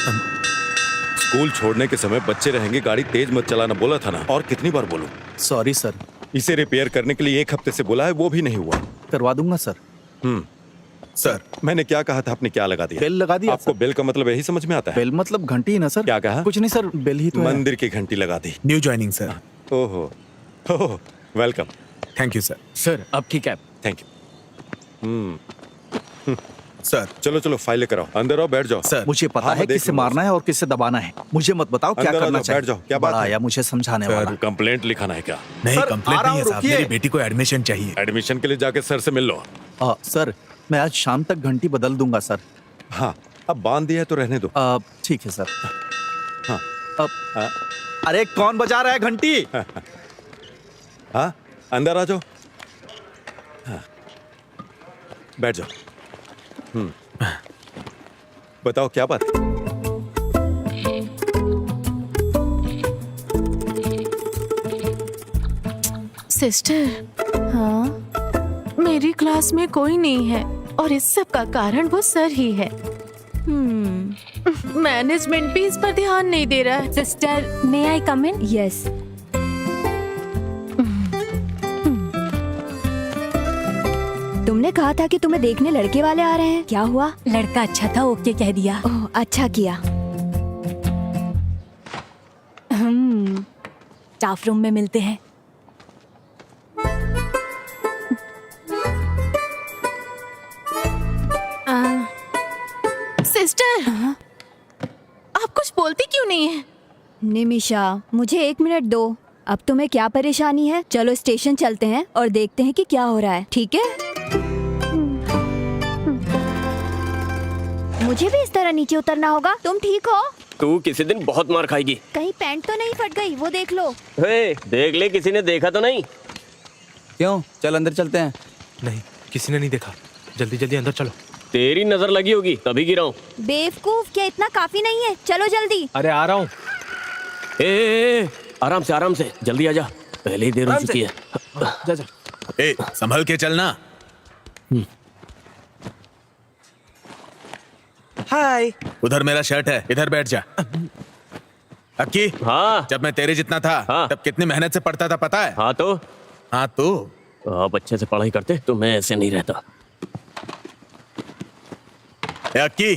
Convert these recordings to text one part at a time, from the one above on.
School छोड़ने के समय बच्चे रहेंगे, गाड़ी तेज मत चलाना बोला था ना, और कितनी बार बोलूं? Sorry sir. इसे रिपेयर करने के लिए 1 हफ्ते से बोला है, वो भी नहीं हुआ। करवा दूंगा सर। सर मैंने क्या कहा था, आपने क्या लगा दिया? बेल लगा दिया। आपको बेल का मतलब यही समझ में आता है? बेल मतलब घंटी ही ना सर। क्या कहा? कुछ नहीं सर, बेल ही तो है। मंदिर की घंटी लगा दी। New joining sir. ओहो, welcome. Thank you sir. Sir आपकी कैब। Thank you. सर चलो चलो फाइल लेकर आओ, अंदर आओ, बैठ जाओ। सर मुझे पता हाँ, है मैं देख किसे लूंगा मारना है और किसे दबाना है। मुझे मत बताओ क्या अंदर आ करना जाओ, चाहिए। बैठ जाओ, क्या बात बड़ा है? आया मुझे समझाने सर, वाला। कंप्लेंट लिखाना है क्या? नहीं, सर, कंप्लेंट आ रहा नहीं है हूँ, साहब, रुकिए। मेरी बेटी को एडमिशन चाहिए। एडमिशन के लिए जाके सर से मिल लो। सर मैं आज शाम तक घंटी बदल दूंगा सर। हाँ, अब बांध दिया है तो रहने दो। ठीक है सर। हाँ। हाँ। अरे कौन बजा रहा है घंटी? हाँ, अंदर आ जाओ। हाँ, बैठ जाओ। बताओ क्या बात है? सिस्टर, हाँ, मेरी क्लास में कोई नहीं है और इस सब का कारण वो सर ही है। मैनेजमेंट भी इस पर ध्यान नहीं दे रहा है। सिस्टर, मे आई कम इन? यस। तुमने कहा था कि तुम्हें देखने लड़के वाले आ रहे हैं, क्या हुआ? लड़का अच्छा था, ओके कह दिया। ओह, अच्छा किया। स्टाफ रूम में मिलते हैं। सिस्टर, आप कुछ बोलती क्यों नहीं है? निमिषा, मुझे 1 मिनट दो। अब तुम्हें क्या परेशानी है? चलो स्टेशन चलते हैं और देखते हैं कि क्या हो रहा है, ठीक है? मुझे भी इस तरह नीचे उतरना होगा। तुम ठीक हो? तू किसी दिन बहुत मार खाएगी। कहीं पैंट तो नहीं फट गई? वो देख लो। हे, देख ले, किसी ने देखा तो नहीं? क्यों? चल अंदर चलते हैं। नहीं, किसी ने नहीं देखा। जल्दी जल्दी अंदर चलो। तेरी नजर लगी होगी तभी गिरा हूँ। बेवकूफ, क्या इतना काफी नहीं है? चलो जल्दी। अरे आ रहा हूँ। आराम से जल्दी आजा, पहले ही देर हो चुकी है। जा जा। ए, संभल के चलना। हाय। उधर मेरा शर्ट है, इधर बैठ जा। अक्की, हाँ जब मैं तेरे जितना था हाँ। तब कितनी मेहनत से पढ़ता था पता है? हाँ तो हाँ तो आप अच्छे से पढ़ाई करते तो मैं ऐसे नहीं रहता। ए अक्की,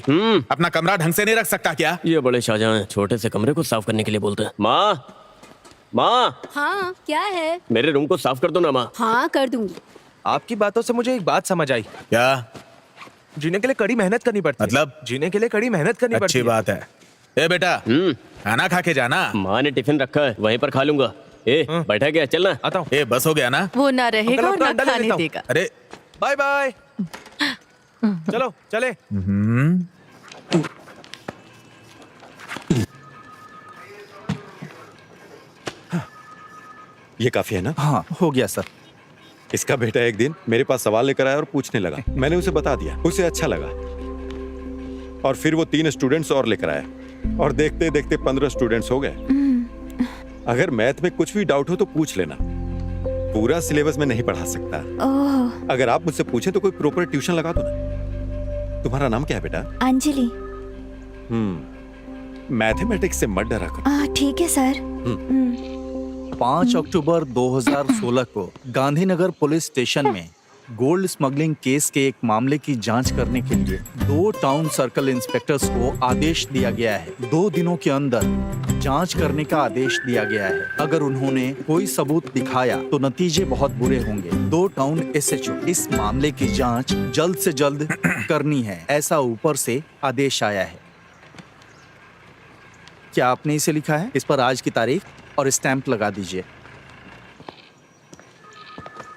अपना कमरा ढंग से नहीं रख सकता क्या? ये बड़े शाहजहां हैं, छोटे से कमरे को साफ करने के लिए बोलते हैं। माँ, हाँ, क्या है? मेरे रूम को साफ कर दो ना माँ। हाँ, कर दूंगी। आपकी बातों से मुझे एक बात समझ आई। क्या? जीने के लिए कड़ी मेहनत करनी पड़ती है। मतलब? जीने के लिए कड़ी मेहनत करनी पड़ती अच्छी है। बात है। ए बेटा, खाना खा के जाना। माँ ने टिफिन रखा है, वहीं पर खा लूंगा। बैठा गया, चलना। आता हूँ। ए बस हो गया ना? वो ना रहेगा और अंकल, ना अंडा ले खाने लेता हूँ। देगा। अरे बाय बाय। चलो चले। ये काफी है ना? हाँ, हो गया सर। इसका बेटा एक दिन मेरे पास सवाल लेकर आया और पूछने लगा। मैंने उसे बता दिया, उसे अच्छा लगा। और फिर वो 3 स्टूडेंट्स और लेकर आया और देखते देखते 15 स्टूडेंट्स हो गए। अगर मैथ में कुछ भी डाउट हो तो पूछ लेना, पूरा सिलेबस में नहीं पढ़ा सकता। अगर आप मुझसे पूछे तो कोई प्रॉपर ट्यूशन लगा दो ना। तुम्हारा नाम क्या है बेटा? अंजलि। मैथमेटिक्स से मत डरा करो। ठीक है सर। 5 अक्टूबर 2016 को गांधीनगर पुलिस स्टेशन में गोल्ड स्मगलिंग केस के एक मामले की जांच करने के लिए 2 टाउन सर्कल इंस्पेक्टर्स को आदेश दिया गया है। 2 दिनों के अंदर जांच करने का आदेश दिया गया है। अगर उन्होंने कोई सबूत दिखाया तो नतीजे बहुत बुरे होंगे। 2 टाउन एसएचओ इस मामले की जांच जल्द से जल्द करनी है, ऐसा ऊपर से आदेश आया है। क्या आपने इसे लिखा है? इस पर आज की तारीख और स्टैंप लगा दीजिए।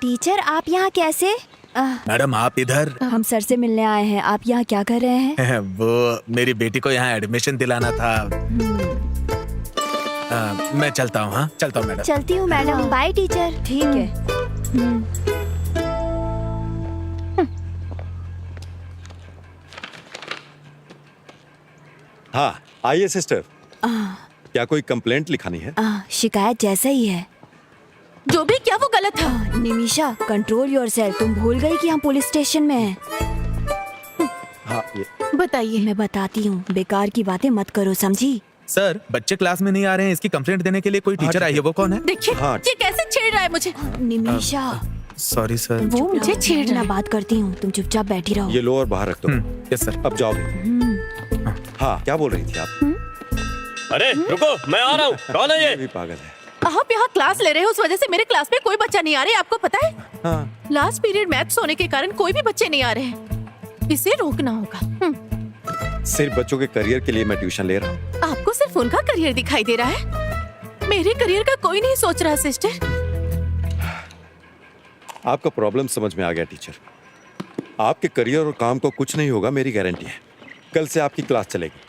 टीचर, आप यहाँ कैसे? मैडम आप इधर? हम सर से मिलने आए हैं। आप यहाँ क्या कर रहे हैं? वो मेरी बेटी को यहाँ एडमिशन दिलाना था। मैं चलता हूँ। हाँ चलता हूँ मैडम। चलती हूँ मैडम। Bye teacher. ठीक है। हाँ आइए सिस्टर, क्या कोई कंप्लेंट लिखानी है? शिकायत जैसा ही है। जो भी क्या वो गलत था। Nimisha, control yourself. तुम भूल गई कि हम पुलिस स्टेशन में हैं। हाँ ये बताइए। मैं बताती हूँ, बेकार की बातें मत करो, समझी? सर बच्चे क्लास में नहीं आ रहे हैं, इसकी कंप्लेंट देने के लिए कोई टीचर आई है, वो कौन है? देखिए हाँ। ये कैसे छेड़ रहा है मुझे। Nimisha, sorry sir. वो मुझे छेड़ रहा मैं है। बात करती हूँ, तुम चुपचाप बैठी रहो। ये लो और बाहर रख दो। Yes sir. अब जाओ। हाँ क्या बोल रही थी आप? अरे रुको, मैं आ रहा हूँ। कौन है ये ये? भी पागल है। आप यहाँ क्लास ले रहे हो, उस वजह से मेरे क्लास में कोई बच्चा नहीं आ रहा है, आपको पता है? हाँ लास्ट पीरियड मैथ्स होने के कारण कोई भी बच्चे नहीं आ रहे हैं। इसे रोकना होगा। सिर्फ बच्चों के करियर के लिए मैं ट्यूशन ले रहा हूँ। आपको सिर्फ उनका करियर दिखाई दे रहा है, मेरे करियर का कोई नहीं सोच रहा सिस्टर। आपका प्रॉब्लम समझ में आ गया टीचर। आपके करियर और काम को कुछ नहीं होगा, मेरी गारंटी है। कल से आपकी क्लास चलेगी।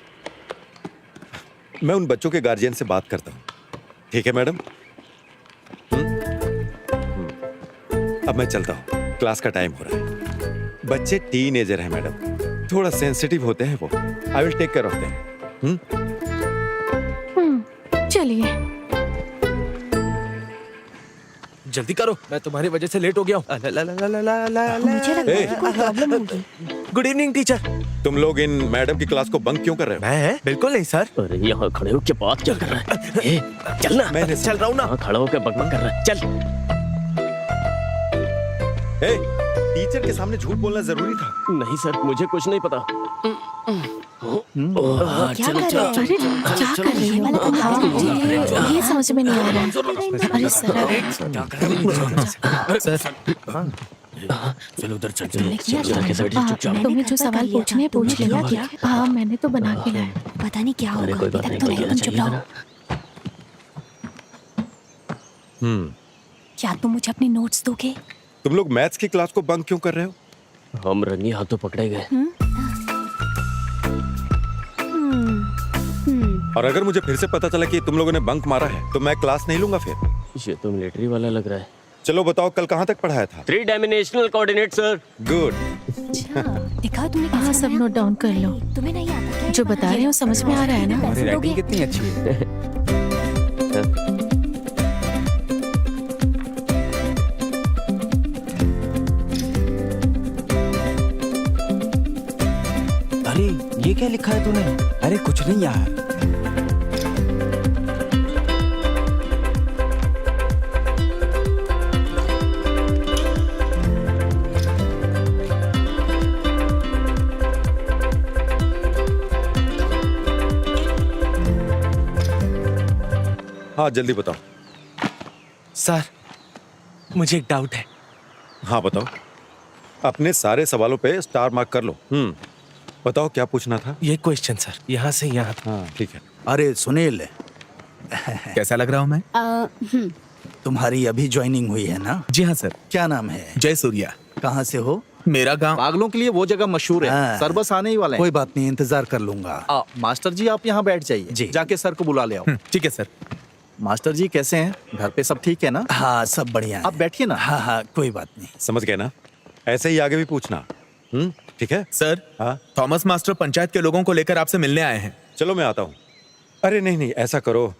मैं उन बच्चों के गार्जियन से बात करता हूँ, ठीक है मैडम? अब मैं चलता हूँ, क्लास का टाइम हो रहा है। बच्चे टीनेजर हैं मैडम, थोड़ा सेंसिटिव होते हैं वो। I will take care of them. चलिए। जल्दी करो, मैं तुम्हारी वजह से लेट हो गया हूँ। मुझे लग रहा है कि कोई प्रॉब्लम होगी। Good evening teacher. तुम लोग इन मैडम की क्लास को बंक क्यों कर रहे हो? मैं बिल्कुल नहीं सर। अरे यहाँ खड़े होके बात क्या कर रहा है? ए, चल ना। मैंने चल रहा हूँ ना। हाँ, खड़ा होके बकबक कर रहा है। चल। ए, टीचर के सामने झूठ बोलना जरूरी था। नहीं सर, मुझे कुछ नहीं पता। क्या कर रहे हैं? अरे क्या कर रही हो? हाँ, ये समझ में नहीं आ रहा है। अरे सर, चल उधर चल चुपचाप। तुम्हें जो सवाल पूछने हैं पूछ लिया क्या? हाँ मैंने तो बना के लाया। पता नहीं क्या अरे होगा। कोई बात इधर नहीं, तो कोई नहीं, तुम चुप चाहिए रहो। ना। क्या तुम मुझे अपने नोट्स दोगे? तुम लोग मैथ्स की क्लास को बंक क्यों कर रहे हो? हम रंगी हाथों पकड़े गए। और अगर मुझे फिर से पता चला कि तुम लोगों ने बंक मारा है तो मैं क्लास नहीं लूंगा फिर। ये तो मिलिट्री वाला लग रहा है। चलो बताओ, कल कहाँ तक पढ़ाया था? 3 डायमेंशनल कोऑर्डिनेट सर। गुड। दिखाओ तुमने हाँ कैसे सब बनाया? नोट डाउन कर लो। तुम्हें नहीं आता क्या? जो बता रहे हो समझ में आ रहा है ना? पैसे दोगे? कितनी अच्छी है। अरे ये क्या लिखा है तूने? अरे कुछ नहीं यार। हाँ जल्दी बताओ। सर मुझे एक डाउट है। हाँ बताओ। अपने सारे सवालों पे स्टार मार्क कर लो। बताओ क्या पूछना था? ये क्वेश्चन सर, यहाँ से यहाँ तक। हाँ ठीक है। अरे सुनील, कैसा लग रहा हूँ मैं? तुम्हारी अभी ज्वाइनिंग हुई है ना? जी हाँ सर। क्या नाम है? जय सूर्या। कहाँ से हो? मेरा गांव। पागलों के लिए वो जगह मशहूर है। हाँ। सर बस आने ही वाले हैं। कोई बात नहीं, इंतजार कर लूंगा। मास्टर जी आप यहाँ बैठ जाइए। जी। जाके सर को बुला ले आओ। ठीक है सर। मास्टर जी कैसे हैं? घर पे सब ठीक है ना? हाँ सब बढ़िया है। आप बैठिए ना। हाँ हाँ कोई बात नहीं। समझ गए ना? ऐसे ही आगे भी पूछना। ठीक है। सर हाँ थॉमस मास्टर पंचायत के लोगों को लेकर आपसे मिलने आए हैं। चलो मैं आता हूँ। अरे नहीं नहीं, ऐसा करो,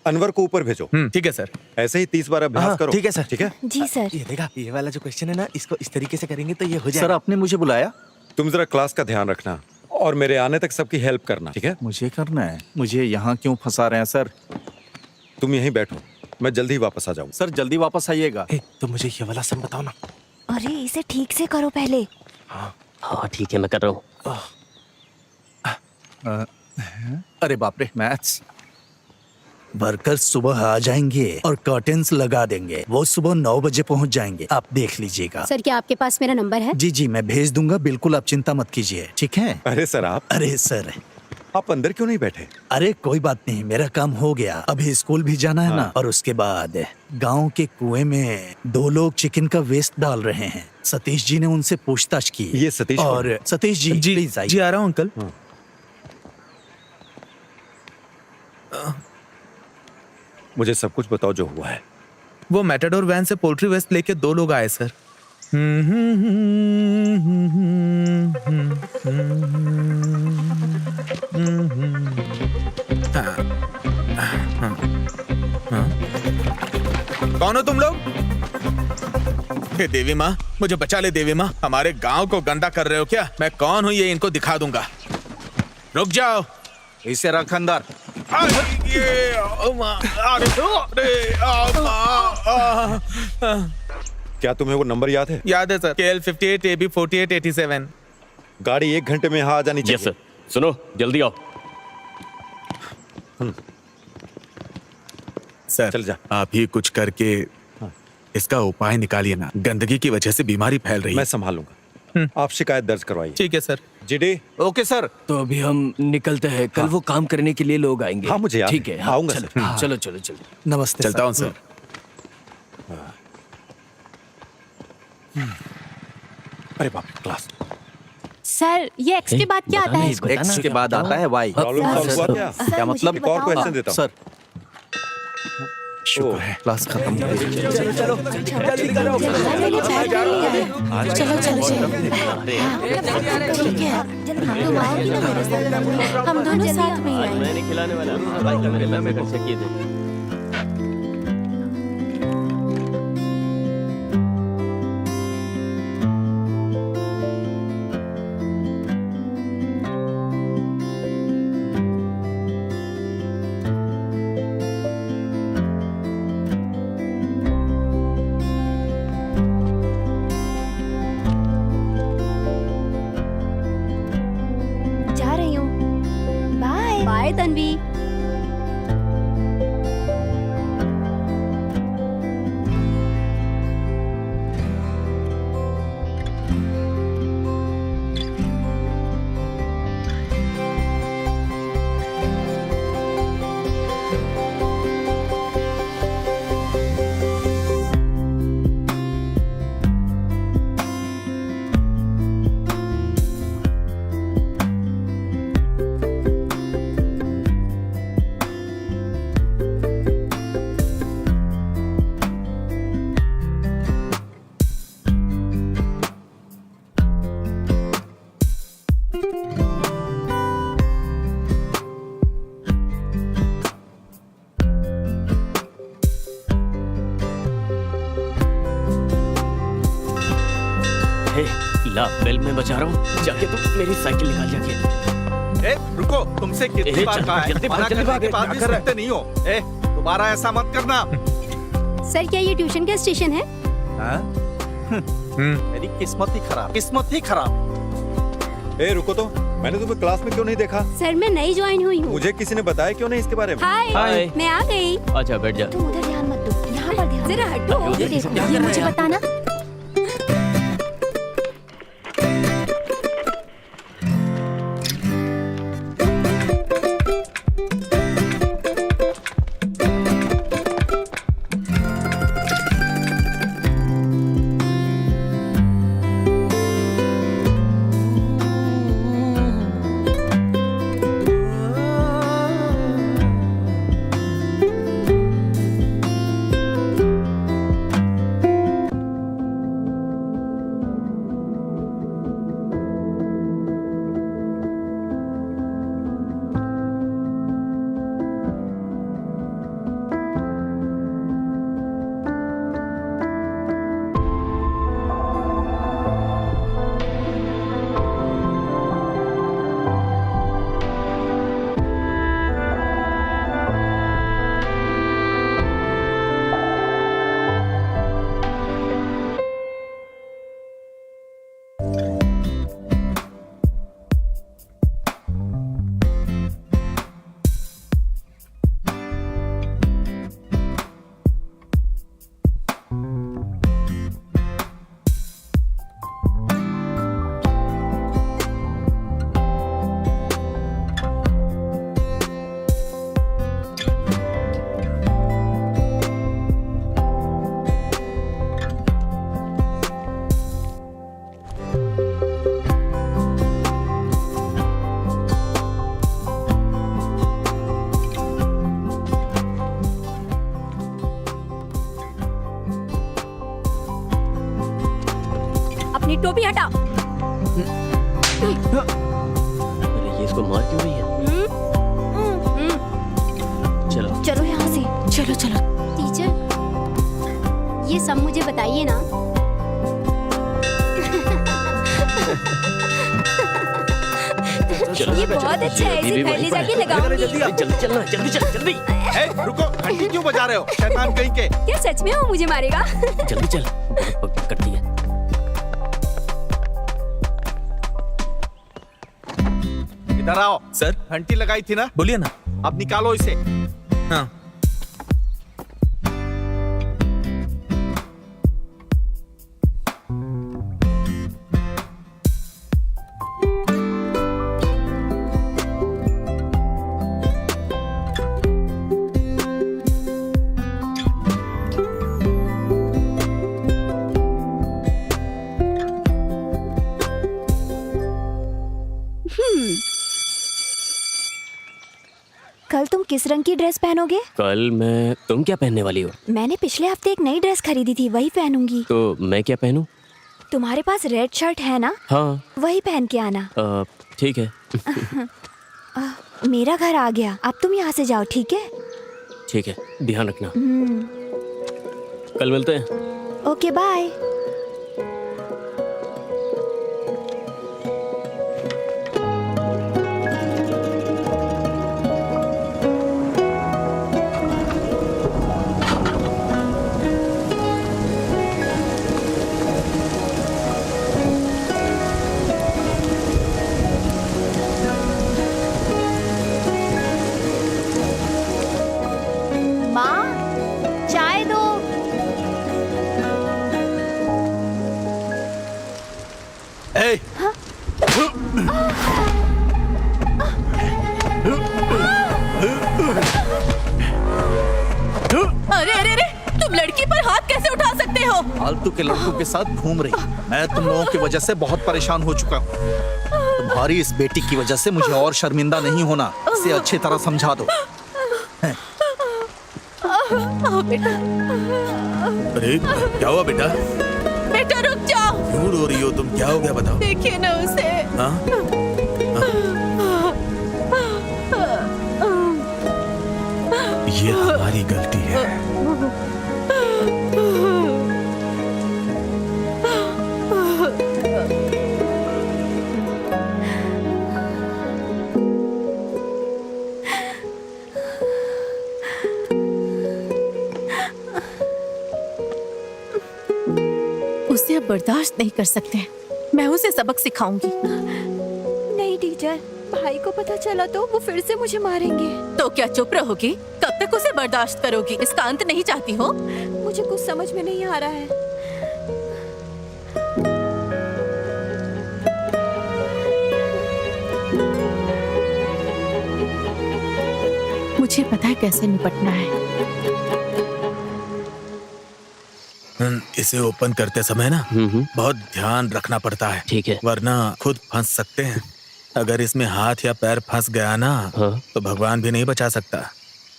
अनवर को ऊपर भेजो। ठीक है सर। ऐसे ही 30 बार अभ्यास हाँ, करो। ठीक है सर। ठीक है। जी सर। ये देखा, ये वाला जो क्वेश्चन है ना, इसको इस तरीके से करेंगे तो ये हो सर जाएगा। आपने मुझे बुलाया? तुम जरा क्लास का ध्यान रखना और मेरे आने तक सबकी हेल्प करना, ठीक है? मुझे करना है? मुझे यहाँ क्यों फंसा रहे हैं सर? तुम यहीं बैठो, मैं जल्दी ही वापस आ जाऊँ। सर जल्दी वापस आइएगा। तो मुझे ये वाला सम बताओ ना। अरे इसे ठीक से करो पहले। हाँ ठीक है, मैं कर रहा हूँ। अरे बाप रे, मैथ्स। वर्कर्स सुबह आ जाएंगे और कर्टेन्स लगा देंगे। वो सुबह 9 बजे पहुंच जाएंगे, आप देख लीजिएगा। सर क्या आपके पास मेरा नंबर है? जी जी मैं भेज दूंगा, बिल्कुल आप चिंता मत कीजिए, ठीक है? अरे सर आप अरे सर, आप अंदर क्यों नहीं बैठे? अरे कोई बात नहीं, मेरा काम हो गया। अभी स्कूल भी जाना है ना, और उसके बाद गांव के कुएं में 2 लोग चिकन का वेस्ट डाल रहे हैं। सतीश जी ने उनसे पूछताछ की। ये सतीश कौन? और सतीश जी जी प्लीज आइए। जी आ रहा हूँ अंकल। मुझे सब कुछ बताओ जो हुआ है। वो मैटाडोर वैन से पोल्ट्री वेस्ट लेके 2 लोग आए सर। कौन हो तुम लोग? हे देवी माँ, मुझे बचा ले देवी माँ। हमारे गांव को गंदा कर रहे हो क्या? मैं कौन हूँ ये इनको दिखा दूंगा। रुक जाओ। इसे रख अंदर। क्या तुम्हें वो नंबर याद है? याद है सर, KL 58 AB 48 87। गाड़ी 1 घंटे में यहाँ आ जानी यस चाहिए। सर। सुनो, जल्दी आओ। सर चल जा। आप ही कुछ करके इसका उपाय निकालिए ना। गंदगी की वजह से बीमारी फैल रही मैं है। संभालूंगा। आप शिकायत दर्ज करवाइए। ठीक है सर। जीडी। Okay sir. तो अभी हम निकलते हैं, कल वो काम करने के लिए लोग आएंगे। हाँ, मुझे याद ठीक है। है, हाँ, आऊंगा चलो, सर। हाँ, चलो चलो चलो। नमस्ते चलता हूँ सर। अरे बाप रे, क्लास। सर ये एक्स के बाद क्या आता है? एक्स के बाद आता है वाई। प्रॉब्लम सॉल्व हुआ क्या? क्या मतलब? एक और क्वेश्चन देता हूँ। सर शुक्र है क्लास खत्म हो गई। चलो चलो चलो ठीक है, तुम आओगी ना मेरे साथ? हम दोनों साथ में ही आएंगे। मैं नहीं खिलाने वाला। भाई का मेरे पैर में किए थे। जा रही हूँ। Bye bye Tanvi. हे, ला बेल में बचा रहा हूँ। जाके तुम मेरी साइकिल निकाल जाके। ए, रुको, तुमसे कितनी बार कहा है? जल्दी भाग, मना जल्दी करने भाग। के बाद भी सुनते नहीं हो। ए, दोबारा ऐसा मत करना। सर क्या ये ट्यूशन का स्टेशन है? हाँ? मेरी किस्मत ही खराब, किस्मत ही खराब। ए रुको तो, मैंने तुम्हें क्लास में क्यों नहीं देखा? सर मैं नई ज्वाइन हुई हूँ। मुझे किसी ने बताया क्यों नहीं इसके बारे में? हाय हाय। मैं आ गई। अच्छा बैठ जा। तुम उधर ध्यान मत दो, यहाँ पर ध्यान। जरा हटो। उधर ये देखो, क्या ये कर मुझे रहे हैं? बताना। अपनी टोपी हटाओ। अरे ये इसको मार क्यों रही है? चलो चलो यहाँ से। चलो चलो। टीचर ये सब मुझे बताइए ना। चलो ये बहुत अच्छा है, इसे घर ले जाके लगाऊंगी। जल्दी चलना, जल्दी चल, जल्दी रुको, घंटी क्यों बजा रहे हो? शैतान कहीं के। क्या सच में वो मुझे मारेगा? जल्दी चल, बहुत पक करती है। इधर आओ। सर घंटी लगाई थी ना, बोलिए ना। अब निकालो इसे। हाँ कल तुम किस रंग की ड्रेस पहनोगे? कल तुम क्या पहनने वाली हो? मैंने पिछले हफ्ते एक नई ड्रेस खरीदी थी, वही पहनूंगी। तो मैं क्या पहनूं? तुम्हारे पास रेड शर्ट है ना? हाँ वही पहन के आना। ठीक है। मेरा घर आ गया, अब तुम यहाँ से जाओ, ठीक है? ठीक है, ध्यान रखना। कल मिलते हैं। Okay bye. माँ, चाय दो। ए, अरे अरे अरे, तुम लड़की पर हाथ कैसे उठा सकते हो? फालतू के लड़कों के साथ घूम रही। मैं तुम लोगों की वजह से बहुत परेशान हो चुका हूँ। तुम्हारी इस बेटी की वजह से मुझे और शर्मिंदा नहीं होना। इसे अच्छी तरह समझा दो। आओ बेटा। अरे क्या हुआ बेटा? बेटा रुक जाओ। क्यों रो रही हो तुम? क्या हो गया बताओ। देखिए ना उसे। हाँ ये हमारी गलती है। उसे अब बर्दाश्त नहीं कर सकते। मैं उसे सबक सिखाऊंगी। नहीं टीचर, भाई को पता चला तो वो फिर से मुझे मारेंगे। तो क्या चुप रहोगी? कब तक उसे बर्दाश्त करोगी? इसका अंत नहीं चाहती हो? मुझे कुछ समझ में नहीं आ रहा है। मुझे पता है कैसे निपटना है। इसे ओपन करते समय ना बहुत ध्यान रखना पड़ता है। ठीक है। वरना खुद फंस सकते हैं। अगर इसमें हाथ या पैर फंस गया ना तो भगवान भी नहीं बचा सकता।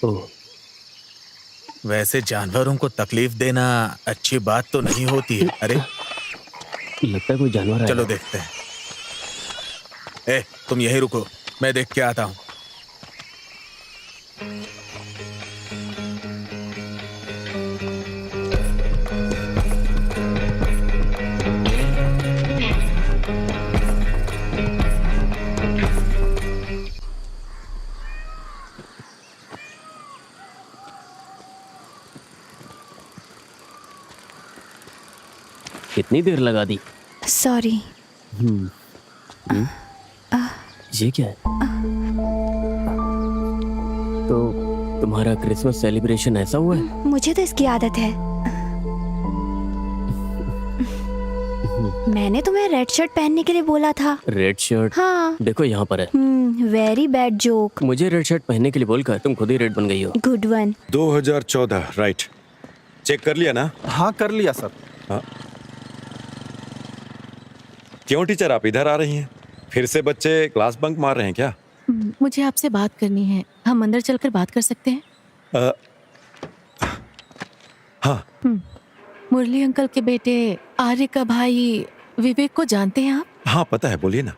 ओह, वैसे जानवरों को तकलीफ देना अच्छी बात तो नहीं होती है। अरे लगता है कोई जानवर है। चलो देखते हैं। ए, तुम यहीं रुको, मैं देख के आता हूँ। कितनी देर लगा दी? सॉरी। ये क्या है? तो तुम्हारा क्रिसमस सेलिब्रेशन ऐसा हुआ है? मुझे तो इसकी आदत है। मैंने तुम्हें रेड शर्ट पहनने के लिए बोला था। Red shirt? हाँ। देखो यहाँ पर है। Very bad joke. मुझे रेड शर्ट पहनने के लिए बोलकर तुम खुद ही रेड बन गई हो। Good one. 2014 राइट। चेक कर लिया ना? हाँ कर लिया सर। हाँ। क्यों टीचर आप इधर आ रही हैं? फिर से बच्चे क्लास बंक मार रहे हैं क्या? मुझे आपसे बात करनी है। हम अंदर चलकर बात कर सकते हैं? हाँ। मुरली अंकल के बेटे आर्य का भाई विवेक को जानते हैं आप? हाँ पता है, बोलिए ना।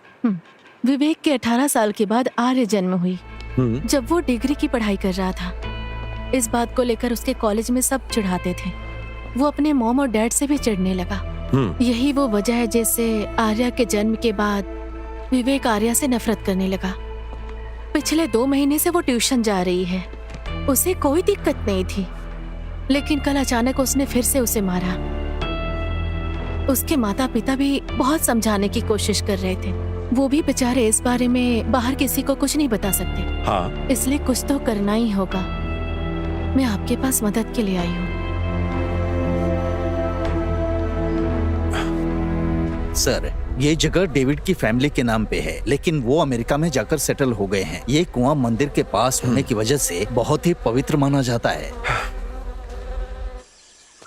विवेक के 18 साल के बाद आर्य जन्म हुई। जब वो डिग्री की पढ़ाई कर रहा था, इस बात को लेकर उसके कॉलेज में सब चिढ़ाते थे। वो अपने मॉम और डैड से भी चिढ़ने लगा। यही वो वजह है जिससे आर्या के जन्म के बाद विवेक आर्या से नफरत करने लगा। पिछले 2 महीने से वो ट्यूशन जा रही है, उसे कोई दिक्कत नहीं थी, लेकिन कल अचानक उसने फिर से उसे मारा। उसके माता पिता भी बहुत समझाने की कोशिश कर रहे थे, वो भी बेचारे इस बारे में बाहर किसी को कुछ नहीं बता सकते। हाँ, इसलिए कुछ तो करना ही होगा। मैं आपके पास मदद के लिए आई हूँ। सर, ये जगह डेविड की फैमिली के नाम पे है, लेकिन वो अमेरिका में जाकर सेटल हो गए हैं। ये कुआं मंदिर के पास होने की वजह से बहुत ही पवित्र माना जाता है।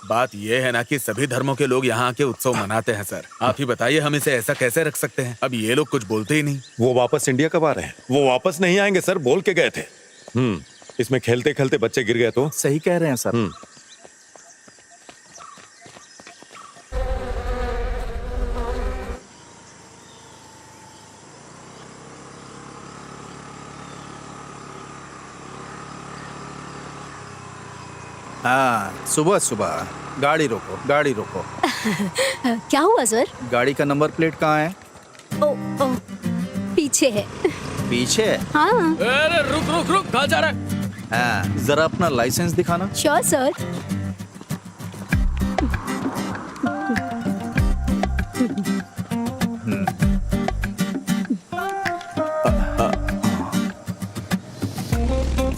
बात यह है ना कि सभी धर्मों के लोग यहाँ के उत्सव मनाते हैं सर। आप ही बताइए हम इसे ऐसा कैसे रख सकते हैं? अब ये लोग कुछ बोलते ही नहीं। वो वापस इंडिया कब आ रहे हैं? वो वापस नहीं आएंगे सर, बोल के गए थे। इसमें खेलते खेलते बच्चे गिर गए तो? सही कह रहे हैं सर। हाँ, सुबह सुबह गाड़ी रोको, गाड़ी रोको। क्या हुआ सर? गाड़ी का नंबर प्लेट कहाँ है? ओ, पीछे है। पीछे है? हाँ। अरे रुक रुक रुक, कहाँ जा रहा है? हाँ, जरा अपना लाइसेंस दिखाना। Sure sir.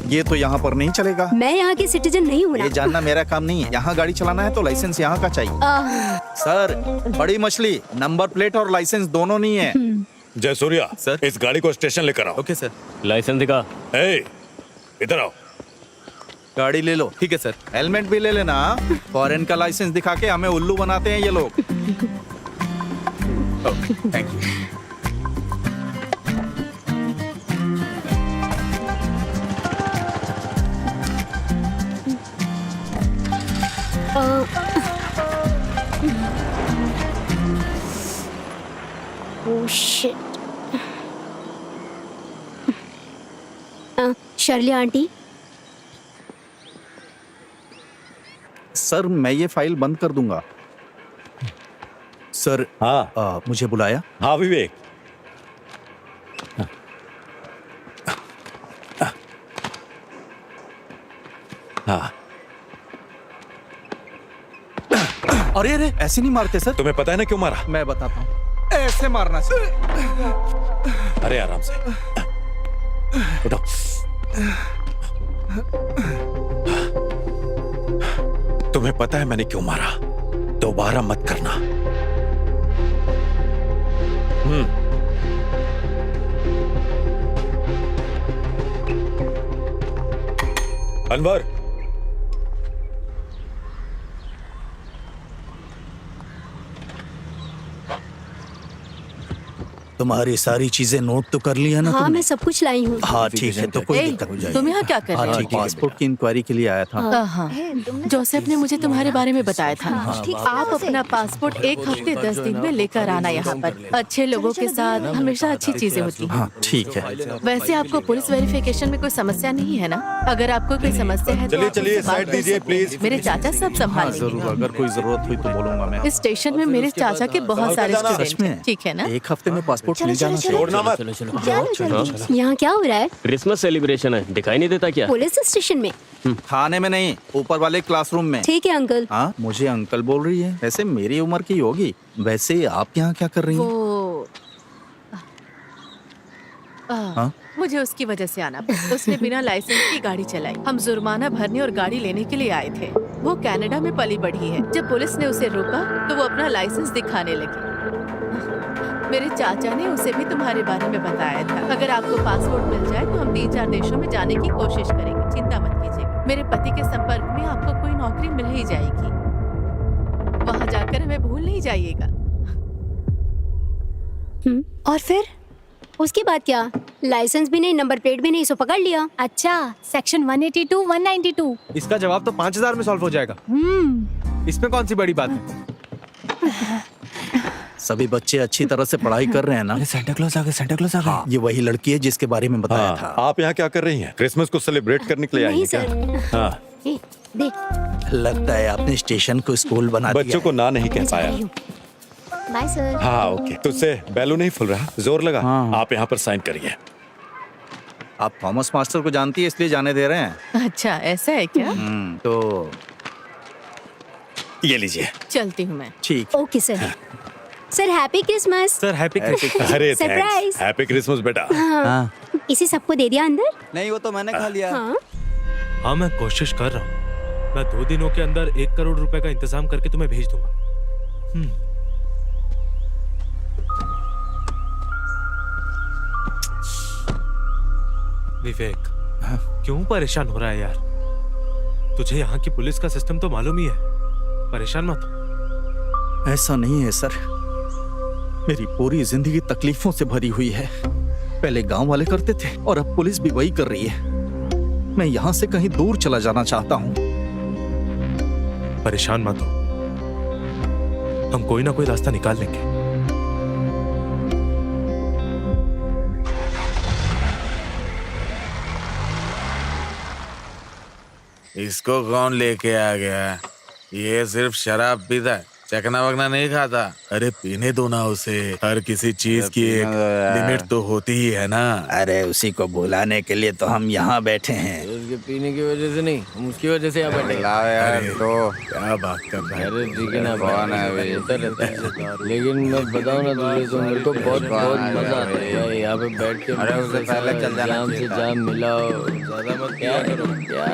ये तो यहाँ पर नहीं चलेगा। मैं यहाँ की सिटीजन नहीं हूँ ना। ये जानना मेरा काम नहीं है। यहाँ गाड़ी चलाना है तो लाइसेंस यहाँ का चाहिए। सर, बड़ी मछली, नंबर प्लेट और लाइसेंस दोनों नहीं है। जय सूर्या सर। इस गाड़ी को स्टेशन लेकर आओ। Okay sir. लाइसेंस दिखा। इधर आओ। गाड़ी ले लो। ठीक है सर। हेलमेट भी ले लेना। फॉरेन का लाइसेंस दिखा के हमें उल्लू बनाते हैं ये लोग। Thank you. Oh shit. Shirley aunty, sir मैं ये फाइल बंद कर दूंगा। सर, हाँ मुझे बुलाया? हाँ विवेक। हाँ, अरे अरे, ऐसे नहीं मारते सर। तुम्हें पता है ना क्यों मारा? मैं बताता हूँ। ऐसे मारना सर। अरे आराम से उठो। तुम्हें पता है मैंने क्यों मारा? दोबारा मत करना। अनवर, तुम्हारी सारी चीजें नोट तो कर लिया ना हाँ तुमने? मैं सब कुछ लाई हूँ। हाँ ठीक है, तो कोई ए, दिक्कत नहीं। तुम यहाँ क्या कर रहे हो? हाँ, पासपोर्ट की इंक्वायरी के लिए आया था। हाँ, जोसेफ ने मुझे तुम्हारे बारे में बताया था। ठीक से, आप अपना पासपोर्ट 1 हफ्ते 10 दिन में लेकर आना यहाँ पर। अच्छे लोगों के साथ हमेशा अच्छी चीजें होती हैं। हाँ ठीक है। वैसे आपको पुलिस वेरिफिकेशन में कोई समस्या नहीं है ना? अगर आपको कोई समस्या है तो चलिए आप चलिए मुझसे बात साइड कर दीजिए सकते हैं। प्लीज। मेरे चाचा सब संभाल हाँ जरूर, लेंगे। अगर कोई जरूरत हुई तो बोलूंगा मैं। इस स्टेशन में मेरे चाचा के बहुत सारे सच स्टूडेंट में? हैं, ठीक है ना? 1 हफ्ते में पासपोर्ट मिल जाना चाहिए। छोड़ना मत। चलो चलो। चलो यहाँ क्या हो रहा है? क्रिसमस सेलिब्रेशन है, दिखाई नहीं देता क्या? पुलिस स्टेशन में? खाने में नहीं, ऊपर वाले क्लासरूम में। ठीक है अंकल। हाँ, मुझे अंकल बोल रही है। वैसे मेरी उम्र की होगी। वैसे आप यहाँ क्या कर रही हैं? वो हाँ? मुझे उसकी वजह से आना पड़ा। उसने बिना लाइसेंस की गाड़ी चलाई। हम जुर्माना भरने और गाड़ी लेने के लिए आए थे। वो कनाडा में पली बढ़ी है। जब पुलिस ने उसे रोका तो वो अपना लाइसेंस दिखाने लगी। मेरे चाचा ने उसे भी तुम्हारे बारे में बताया था। अगर आपको पासपोर्ट मिल जाए तो हम 3-4 देशों में जाने की कोशिश करेंगे, चिंता मत कीजिएगा। मेरे पति के संपर्क में आपको कोई नौकरी मिल ही जाएगी। वहाँ जाकर हमें भूल नहीं जाइएगा। और फिर उसके बाद क्या? लाइसेंस भी नहीं, नंबर प्लेट भी नहीं, सो पकड़ लिया। अच्छा, सेक्शन 182, 192। इसका जवाब तो 5000 में सॉल्व हो जाएगा। इसमें कौन सी बड़ी बात है? सभी बच्चे अच्छी तरह से पढ़ाई कर रहे हैं ना? सेंटा क्लॉज आ गया, सेंटा क्लॉज आ गया। ये वही लड़की है जिसके बारे में बताया हाँ, था। आप यहाँ क्या कर रही हैं? क्रिसमस को सेलिब्रेट करने के लिए आई नहीं हैं क्या? सर। हाँ, ए, देख। लगता है आपने स्टेशन को स्कूल बना दिया बच्चों को ना नहीं कह पाया। Bye sir. हाँ ओके, तुझसे बैलून नहीं फूल रहा, जोर लगा। आप यहाँ पर साइन करिए। आप थॉमस मास्टर को जानती है इसलिए जाने दे रहे हैं। अच्छा ऐसा है क्या? तो ये लीजिए। चलती हूँ मैं। ठीक। Okay sir. Sir happy Christmas. Sir happy Christmas. अरे Surprise! हैप्पी क्रिसमस बेटा। हाँ इसे सबको दे दिया अंदर? नहीं, वो तो मैंने खा लिया। हाँ। हाँ मैं कोशिश कर रहा हूँ। मैं 2 दिनों के अंदर 1 करोड़ रुपए का इंतजाम करके तुम्हें भेज दूंगा। विवेक, क्यों परेशान हो रहा है यार? तुझे यहाँ की पुलिस का सिस्टम तो मालूम ही है। परेशान मत हो। ऐसा नहीं है सर, मेरी पूरी जिंदगी तकलीफों से भरी हुई है। पहले गांव वाले करते थे और अब पुलिस भी वही कर रही है। मैं यहाँ से कहीं दूर चला जाना चाहता हूँ। परेशान मत हो, हम कोई ना कोई रास्ता निकाल लेंगे। इसको कौन लेके आ गया? ये सिर्फ शराब पीता है, चकना वकना नहीं खाता। अरे पीने दो ना उसे, हर किसी चीज की एक लिमिट तो होती ही है ना। अरे उसी को बुलाने के लिए तो हम यहाँ बैठे हैं। उसके पीने की वजह से नहीं, हम उसकी वजह से यहाँ बैठे। यार तो क्या बात कर रहा है? अरे ठीक है ना, कौन है होता रहता है। लेकिन मैं बताऊँ ना तुझे, तो मेरे को बहुत बहुत मजा आता है यार यहाँ पे बैठ के। अरे उससे पहले चल जाना जाम से जाम मिलाओ, ज्यादा मत क्या करो। क्या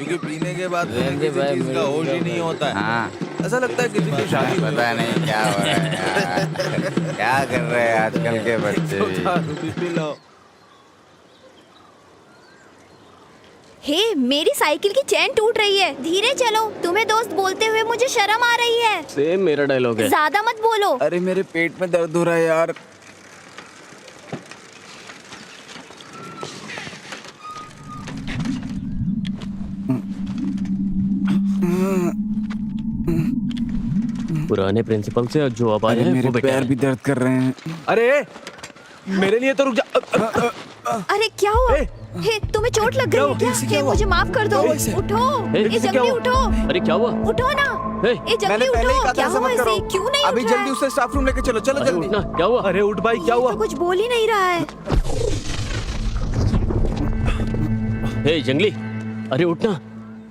क्योंकि पीने के बाद रहने भाई, चीज का होश ही नहीं होता है। हाँ ऐसा लगता है किसी की शादी हुई। पता नहीं क्या हो रहा है यार। क्या कर रहे हैं आजकल के बच्चे भी। हे, मेरी साइकिल की चेन टूट रही है, धीरे चलो। तुम्हें दोस्त बोलते हुए मुझे शर्म आ रही है। सेम मेरा डायलॉग है। ज्यादा मत बोलो। अरे मेरे पेट में दर्द हो रहा है यार। पुराने प्रिंसिपल से जो अब आए हैं मेरे वो बेटा पैर है। भी दर्द कर रहे हैं। अरे मेरे लिए तो रुक जा। अरे क्या हुआ? हे, तुम्हें चोट लग गई है क्या? हे, मुझे माफ कर दो। उठो, ये जल्दी उठो। अरे क्या हुआ? उठो ना, हे, ये जल्दी मैंने पहले ही उठो। कहा क्या था ऐसा हुआ मत इसे? करो। क्यों नहीं अभी उठ रहा जल्दी है? उसे स्टाफ रूम लेके चलो, चलो अरे जल्दी। उठना, क्या हुआ? अरे उठ भाई, क्या हुआ? तो कुछ बोल ही नहीं रहा है। हे जंगली, अरे उठना।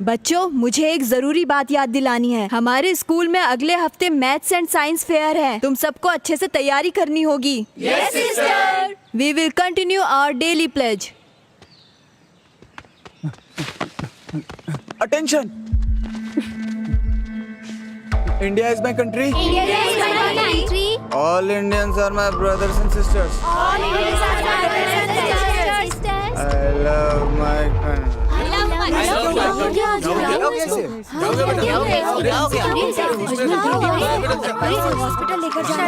बच्चों, मुझे एक जरूरी बात याद दिलानी है। हमारे स्कूल में अगले हफ्ते मैथ्स एंड साइंस फेयर है। तुम सबको अच्छे से तैयारी करनी होगी। Yes sister. We will continue our daily pledge. Attention, India is my country. All Indians are my brothers and sisters. I love my country. Hospital लेकर जा रहे हैं।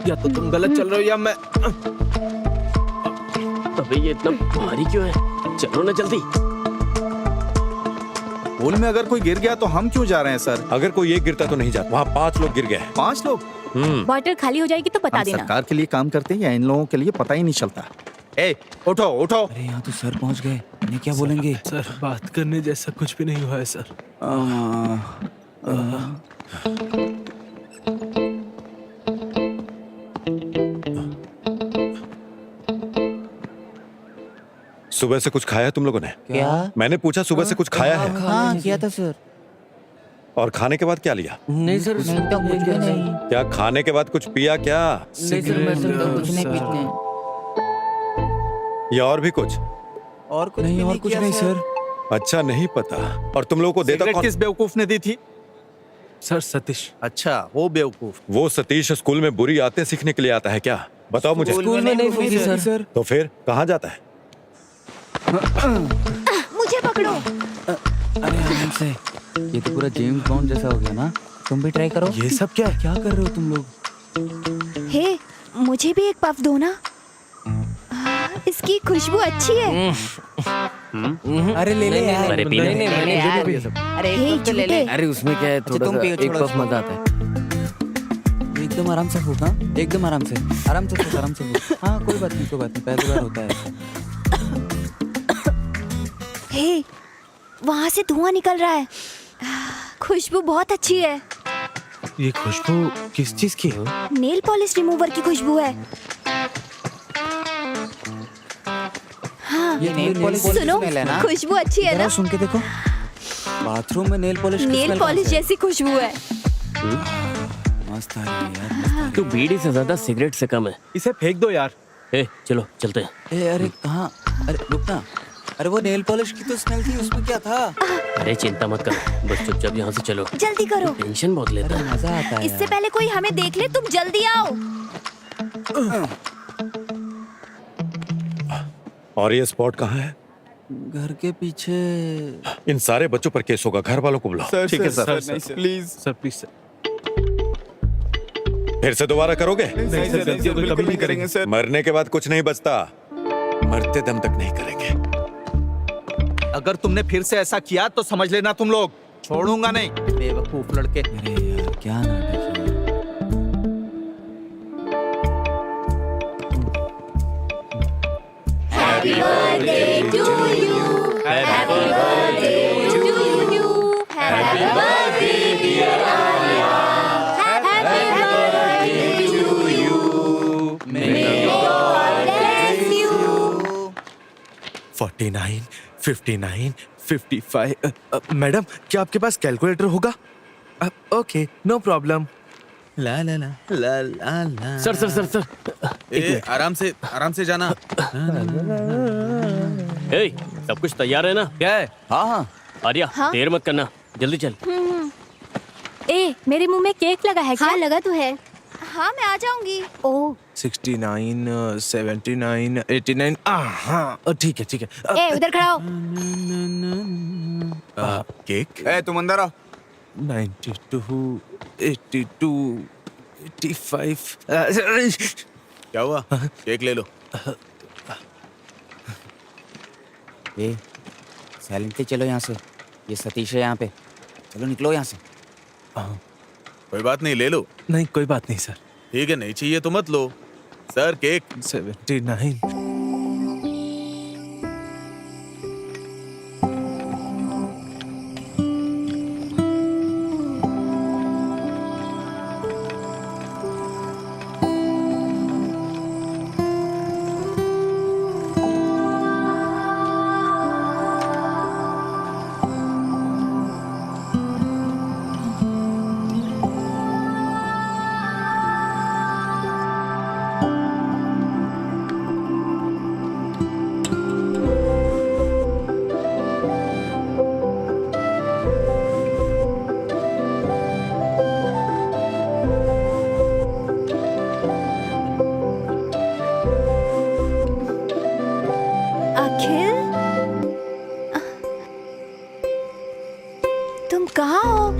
या तो तुम गलत चल रहे हो या मैं। अबे ये इतना भारी क्यों है? चलो ना जल्दी। पूल में अगर कोई गिर गया तो हम क्यों जा रहे हैं सर? अगर कोई एक गिरता तो नहीं जाता, वहाँ 5 लोग गिर गए। 5 लोग? बॉटल खाली हो जाएगी तो बता हम देना। सरकार के लिए काम करते हैं या इन लोगों के लिए पता ही नहीं चलता। ए, उठो उठो। अरे यहाँ तो सर पहुँच गए, इन्हें क्या बोलेंगे? सर बात करने जैसा कुछ भी नहीं हुआ है सर। सुबह से कुछ खाया है तुम लोगों ने? क्या? मैंने पूछा सुबह से कुछ खाया है? हाँ किया था सर। और खाने के बाद क्या लिया? नहीं सर, नहीं तो कुछ भी नहीं। क्या खाने के बाद कुछ पिया क्या? नहीं सर, मैं तो कुछ नहीं पीते हैं। या और भी कुछ? और कुछ नहीं, और कुछ नहीं सर। अच्छा नहीं पता। और तुम लोगों को देता सिगरेट कौन? किस बेवकूफ ने दी थी? सर सतीश। अच्छा, वो बेवकूफ। वो सतीश स्कूल में बुरी आदतें सीखने के लिए आता है क्या? बताओ मुझे। स्कूल में नहीं सीखी सर। तो फिर कहाँ जाता है? मुझे पकड़ो। अरे आराम से, ये तो पूरा जेम्स बॉन्ड जैसा हो गया ना। तुम भी ट्राई करो। ये सब क्या है? क्या कर रहे हो तुम लोग? हे, मुझे भी एक पफ दो ना। इसकी खुशबू अच्छी है। अरे ले ले यार। अरे पीने नहीं, मैंने यार। जो भी पिया सब। अरे हे, एक तो ले ले। झूठे। अरे उसमें क्या है, थोड़ा तुम सा पियो, एक छोड़ो पफ मजा आता है। एकदम आराम से फूक। हाँ एकदम आराम से, आराम से फूक, आराम से फूक। हाँ कोई बात नहीं, कोई बात नहीं, पहली बार होता है। हे, वहाँ से धुआं निकल रहा है। खुशबू बहुत अच्छी है। ये खुशबू किस चीज की है? नेल पॉलिश रिमूवर की खुशबू है। हाँ, ये नेल पॉलिश सुनो, स्मेल है ना? खुशबू अच्छी है जरा ना? सुन के देखो। बाथरूम में नेल पॉलिश की नेल स्मेल पॉलिश कहाँ से? जैसी खुशबू है। मस्त आ रही है यार, मस्त आ रही तू बीड़ी से ज्यादा सिगरेट से कम है। इसे फेंक दो यार। ए, चलो चलते हैं। है। अरे कहाँ? अरे रुकना। अरे वो नेल पॉलिश की तो स्मेल थी, उसमें क्या था? अरे चिंता मत कर, बस चुपचाप यहाँ से चलो। जल्दी करो, टेंशन बहुत लेता अरे है। मजा आता है इससे यार। पहले कोई हमें देख ले। तुम जल्दी आओ। और ये स्पॉट कहाँ है? घर के पीछे। इन सारे बच्चों पर केस होगा, घर वालों को बुलाओ। ठीक है sir, please sir, please sir. फिर से दोबारा करोगे? नहीं सर, गलती तो कभी नहीं करेंगे सर। मरने के बाद कुछ नहीं बचता, मरते दम तक नहीं करेंगे। अगर तुमने फिर से ऐसा किया तो समझ लेना तुम लोग छोड़ूंगा नहीं। बेवकूफ लड़के। अरे यार क्या नाटक है। Happy birthday to you. Happy birthday to you. Happy birthday dear Arya. Happy birthday to you. May God bless you. 49, 59, 55। Madam, क्या आपके पास कैलकुलेटर होगा? Okay, no problem. ला ला ला ला ला ला। सर सर सर सर, ए, आराम से जाना। ए, सब कुछ तैयार है ना? क्या है? हाँ हाँ। आर्या, हाँ? देर मत करना, जल्दी चल। ए, मेरे मुंह में केक लगा है क्या? हाँ, लगा तो है। हाँ, मैं आ जाऊंगी। ओह, 69, 79, 89। हाँ, ठीक है ठीक है। ए, उधर खड़ा हो। केक? ए, तुम अंदर आओ। 92, 82, 85। क्या हुआ? केक ले लो। ए, साइलेंटली चलो यहाँ से। ये सतीश है यहाँ पे। चलो निकलो यहाँ से। कोई बात नहीं, ले लो। नहीं, कोई बात नहीं सर। ठीक है, नहीं चाहिए तो मत लो। Sir cake. 79। अखिल, तुम कहाँ हो?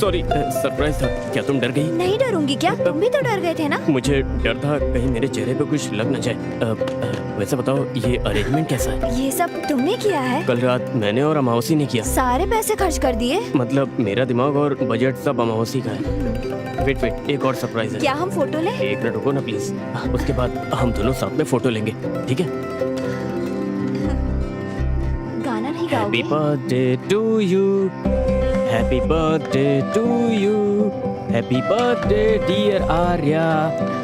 सॉरी, सरप्राइज था। क्या तुम डर गई? नहीं डरूंगी क्या? तुम भी तो डर गए थे ना? मुझे डर था कहीं मेरे चेहरे पे कुछ लग न जाए। वैसे बताओ, ये अरेंजमेंट कैसा है? ये सब तुमने किया है? कल रात मैंने और अमावसी ने किया। सारे पैसे खर्च कर दिए? मतलब मेरा दिमाग और बजट सब अमावसी का है। वेट वेट, एक और सरप्राइज है। क्या हम फोटो ले? एक मिनट रुको ना प्लीज। उसके बाद हम दोनों साथ में फोटो लेंगे, ठीक है? गाना नहीं हैप्पी गाओगे? Birthday to you, happy birthday to you, happy birthday dear Arya,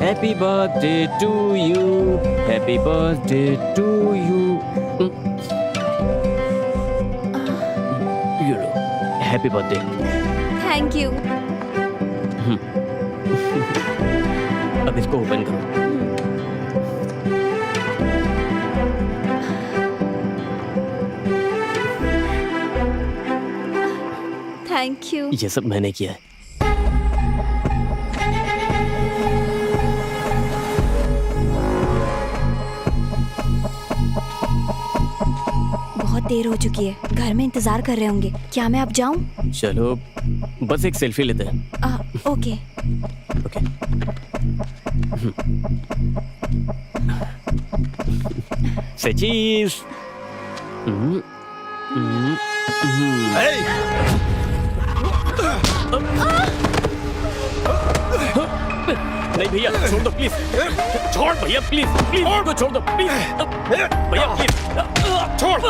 happy birthday to you, happy birthday to you. You लो, हैप्पी बर्थडे। Thank you. अब इसको ओपन करो। Thank you. ये सब मैंने किया है। बहुत देर हो चुकी है, घर में इंतजार कर रहे होंगे। क्या मैं अब जाऊं? चलो बस एक सेल्फी लेते हैं। ओके। ओके। से चीज। नहीं भैया, छोड़ दो प्लीज। छोड़ भैया प्लीज, प्लीज उसको छोड़ दो प्लीज। भैया प्लीज छोड़।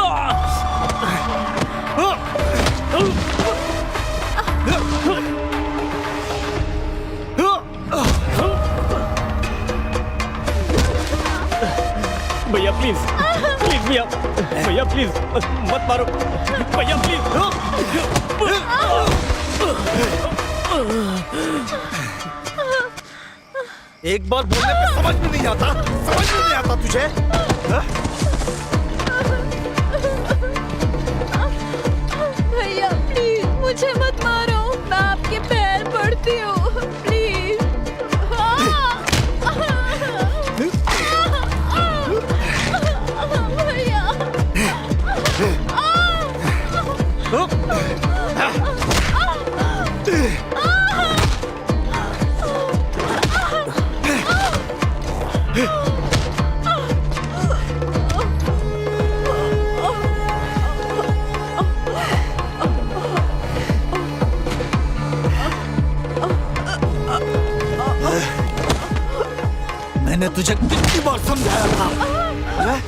भैया प्लीज प्लीज भैया भैया प्लीज मत मारो भैया प्लीज। एक बार बोलने पे समझ में नहीं आता, समझ में नहीं आता तुझे? हाँ? भैया प्लीज मुझे मत मारो, मैं आपके पैर पड़ती हूँ प्लीज। मैंने तुझे कितनी बार समझाया था? हैं?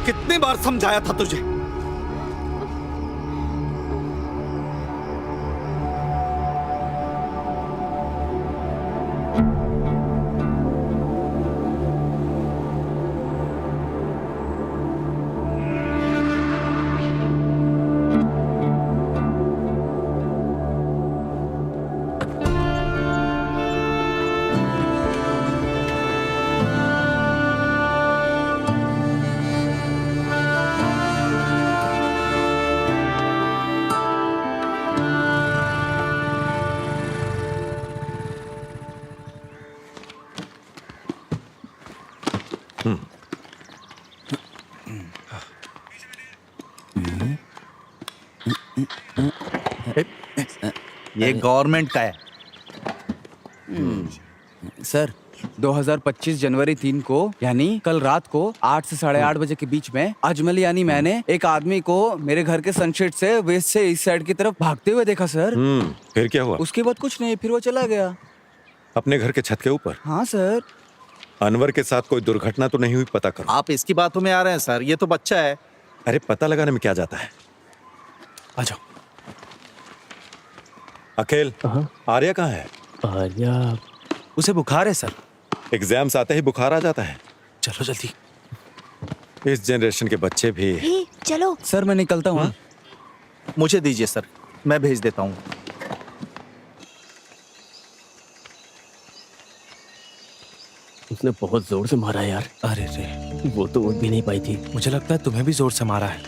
कितनी बार समझाया था तुझे? ये गवर्नमेंट का है। सर 2025 जनवरी 3 को यानी कल रात को 8 से 8:30 बजे के बीच में अजमल यानी मैंने एक आदमी को मेरे घर के सनसेट से वेस्ट से इस साइड की तरफ भागते हुए देखा सर। फिर क्या हुआ? उसके बाद कुछ नहीं, फिर वो चला गया। अपने घर के छत के ऊपर? हाँ सर। अनवर के साथ कोई दुर्घटना तो नहीं हुई? पता करो। आप इसकी बातों में आ रहे हैं सर, ये तो बच्चा है। अरे पता लगाने में क्या जाता है? आ जाओ। अखिल, आर्या कहाँ है? आर्या उसे बुखार है सर। एग्जाम्स आते ही बुखार आ जाता है। चलो जल्दी। इस जनरेशन के बच्चे भी। हे, चलो। सर मैं निकलता हूँ। मुझे दीजिए सर, मैं भेज देता हूँ। उसने बहुत जोर से मारा यार। अरे रे, वो तो उठ भी नहीं पाई थी। मुझे लगता है तुम्हें भी जोर से मारा है।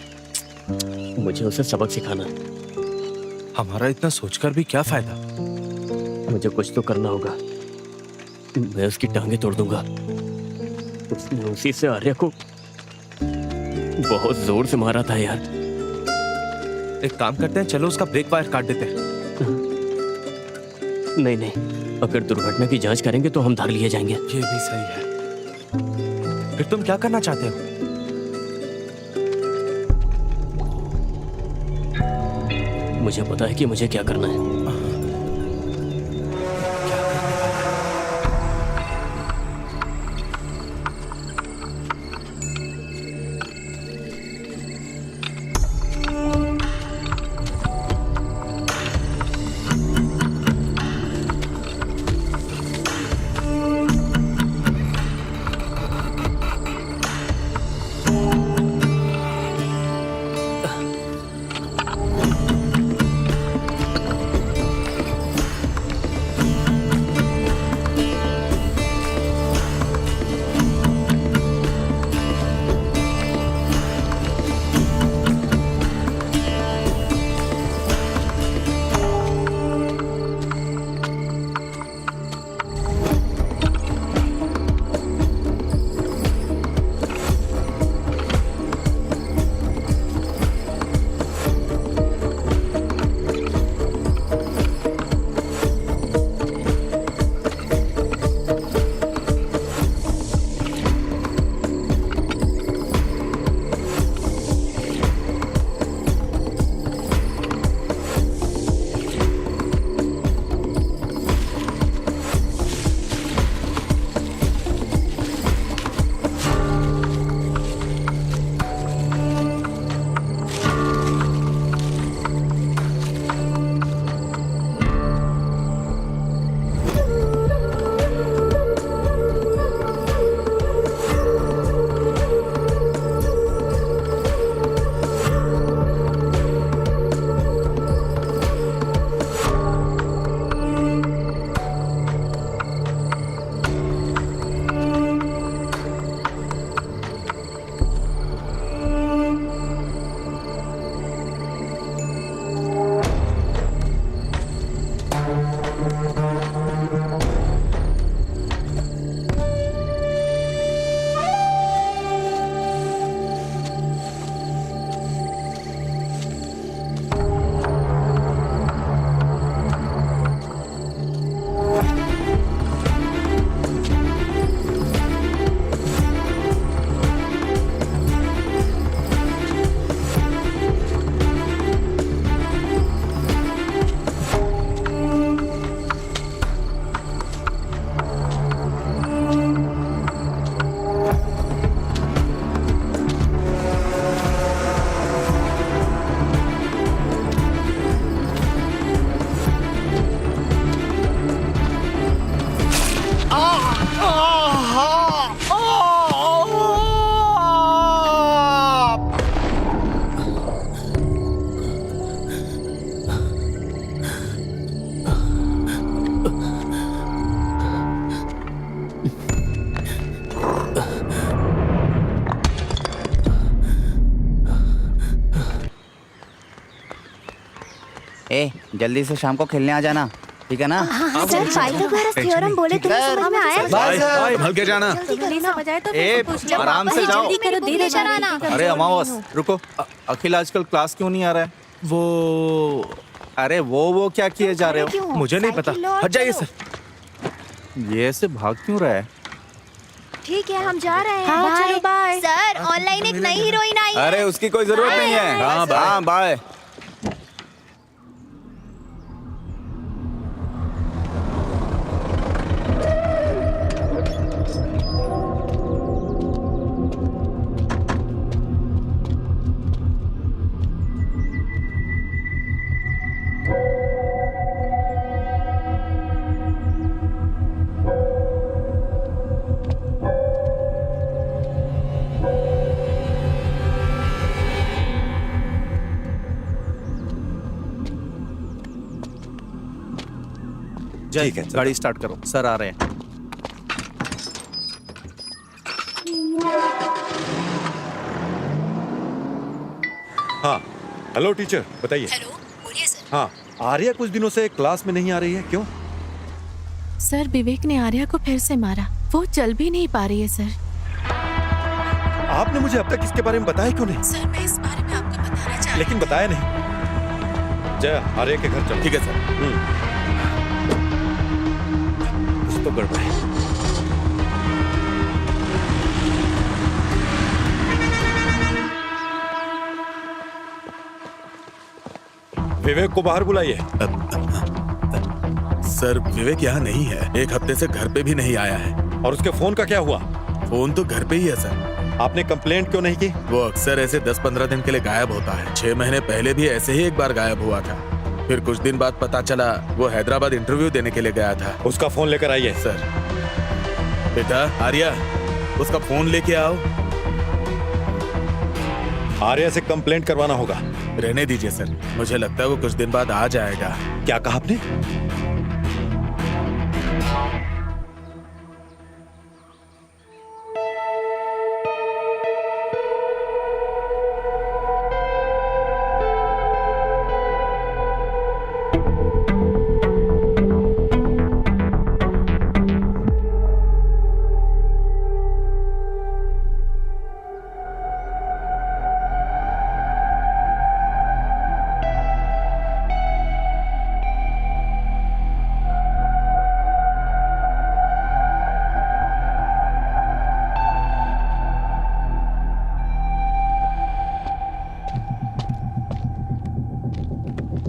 मुझे उसे सबक सिखाना। हमारा इतना सोचकर भी क्या फायदा? मुझे कुछ तो करना होगा। मैं उसकी टांगे तोड़ दूंगा। उसने उसी से आर्या को बहुत जोर से मारा था यार। एक काम करते हैं, चलो उसका ब्रेक वायर काट देते हैं। नहीं नहीं, अगर दुर्घटना की जांच करेंगे तो हम धर लिए जाएंगे। ये भी सही है। फिर तुम क्या करना चाहते हो? मुझे पता है कि मुझे क्या करना है। ए जल्दी से शाम को खेलने आ जाना, ठीक है ना? सर पाइथागोरस थ्योरम बोले तुम्हें समझ में आया? बाय संभल के जाना। आराम से जाओ। जल्दी करो, धीरे चलाना। अरे अमावस रुको, अखिल आजकल क्लास क्यों नहीं आ रहा है? वो क्या किए जा रहे हो? मुझे नहीं पता, हट जाइए सर। ये ऐसे भाग क्यों रहा है? ठीक है हम जा रहे हैं। Bye bye. सर ऑनलाइन एक नई हीरोइन आई है। अरे उसकी कोई जरूरत नहीं है। हाँ बाय। ठीक है, गाड़ी स्टार्ट करो, सर आ रहे हैं। हाँ हेलो टीचर, बताइए। हेलो, बोलिए सर। हाँ, आर्या कुछ दिनों से क्लास में नहीं आ रही है, क्यों? सर विवेक ने आर्या को फिर से मारा, वो चल भी नहीं पा रही है सर। आपने मुझे अब तक इसके बारे में बताया क्यों नहीं? सर मैं इस बारे में आपको बताना चाहती लेकिन बताया नहीं। जय, आर्या के घर चलो। ठीक है सर। कुछ तो गड़बड़ है। विवेक को बाहर बुलाइए। सर विवेक यहाँ नहीं है, एक हफ्ते से घर पे भी नहीं आया है। और उसके फोन का क्या हुआ? फोन तो घर पे ही है सर। आपने कंप्लेंट क्यों नहीं की? वो अक्सर ऐसे 10-15 दिन के लिए गायब होता है। 6 महीने पहले भी ऐसे ही एक बार गायब हुआ था। फिर कुछ दिन बाद पता चला वो हैदराबाद इंटरव्यू देने के लिए गया था। उसका फोन लेकर आइए। सर बेटा आर्या, उसका फोन लेके आओ। आर्या से कंप्लेंट करवाना होगा। रहने दीजिए सर, मुझे लगता है वो कुछ दिन बाद आ जाएगा। क्या कहा आपने?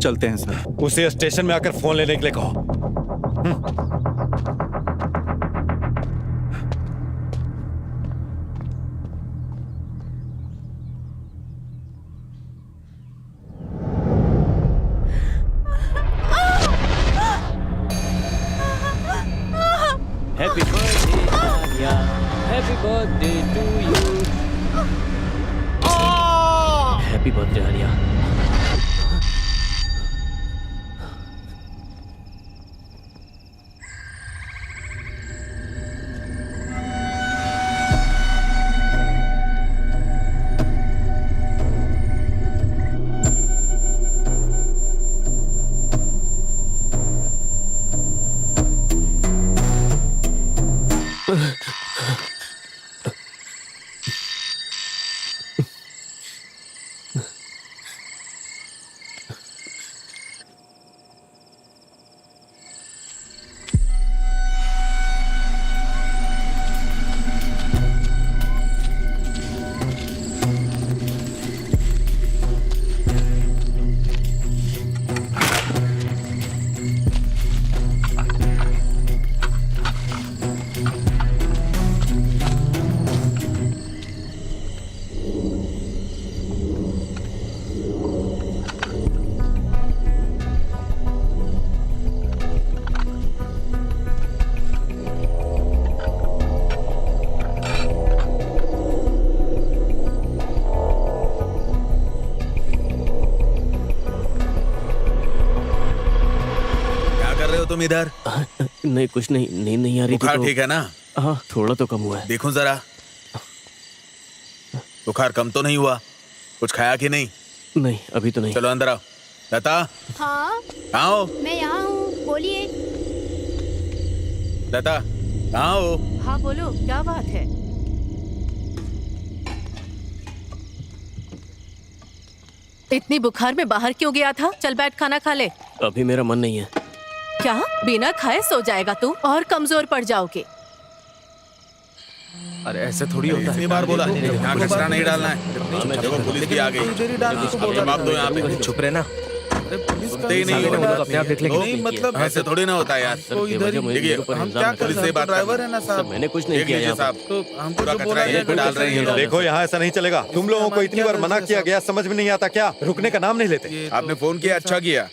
चलते हैं सर। उसे स्टेशन में आकर फोन लेने के लिए कहो। Happy birthday Arya, happy birthday to you. Happy birthday Arya. तुम इधर? नहीं कुछ नहीं, नींद नहीं आ रही थी। बुखार तो ठीक है ना? हाँ थोड़ा तो कम हुआ है। देखूं जरा, बुखार कम तो नहीं हुआ? कुछ खाया कि नहीं? नहीं अभी तो नहीं। चलो अंदर आओ, लता हाँ कहाँ हो? मैं यहाँ हूँ, बोलिए। लता कहाँ हो? हाँ बोलो, क्या बात है? इतनी बुखार में बाहर क्यों गया था? चल बैठ, खाना खा ले। अभी मेरा मन नहीं है। क्या बिना खाए सो जाएगा तू? और कमजोर पड़ जाओगे। अरे ऐसे थोड़ी होता है। इतनी बार बोला यहाँ कचरा नहीं डालना है। देखो पुलिस भी आ गई। जवाब दो यहाँ पे। चुप रहे ना। सुनते ही नहीं वो हो। तो अपने आप देख लेंगे। नहीं मतलब ऐसे थोड़ी ना होता है यार। देखिए हम क्या कर सकते हैं? ड्राइवर है ना साहब। मैंने कुछ नहीं किया यहाँ साहब, तो हम पूरा कचरा यहीं पे डाल रहे हैं। देखो यहाँ ऐसा नहीं चलेगा। तुम लोगों को इतनी बार मना किया गया, समझ में नहीं आता क्या? रुकने का नाम नहीं लेते। आपने फोन किया, अच्छा किया।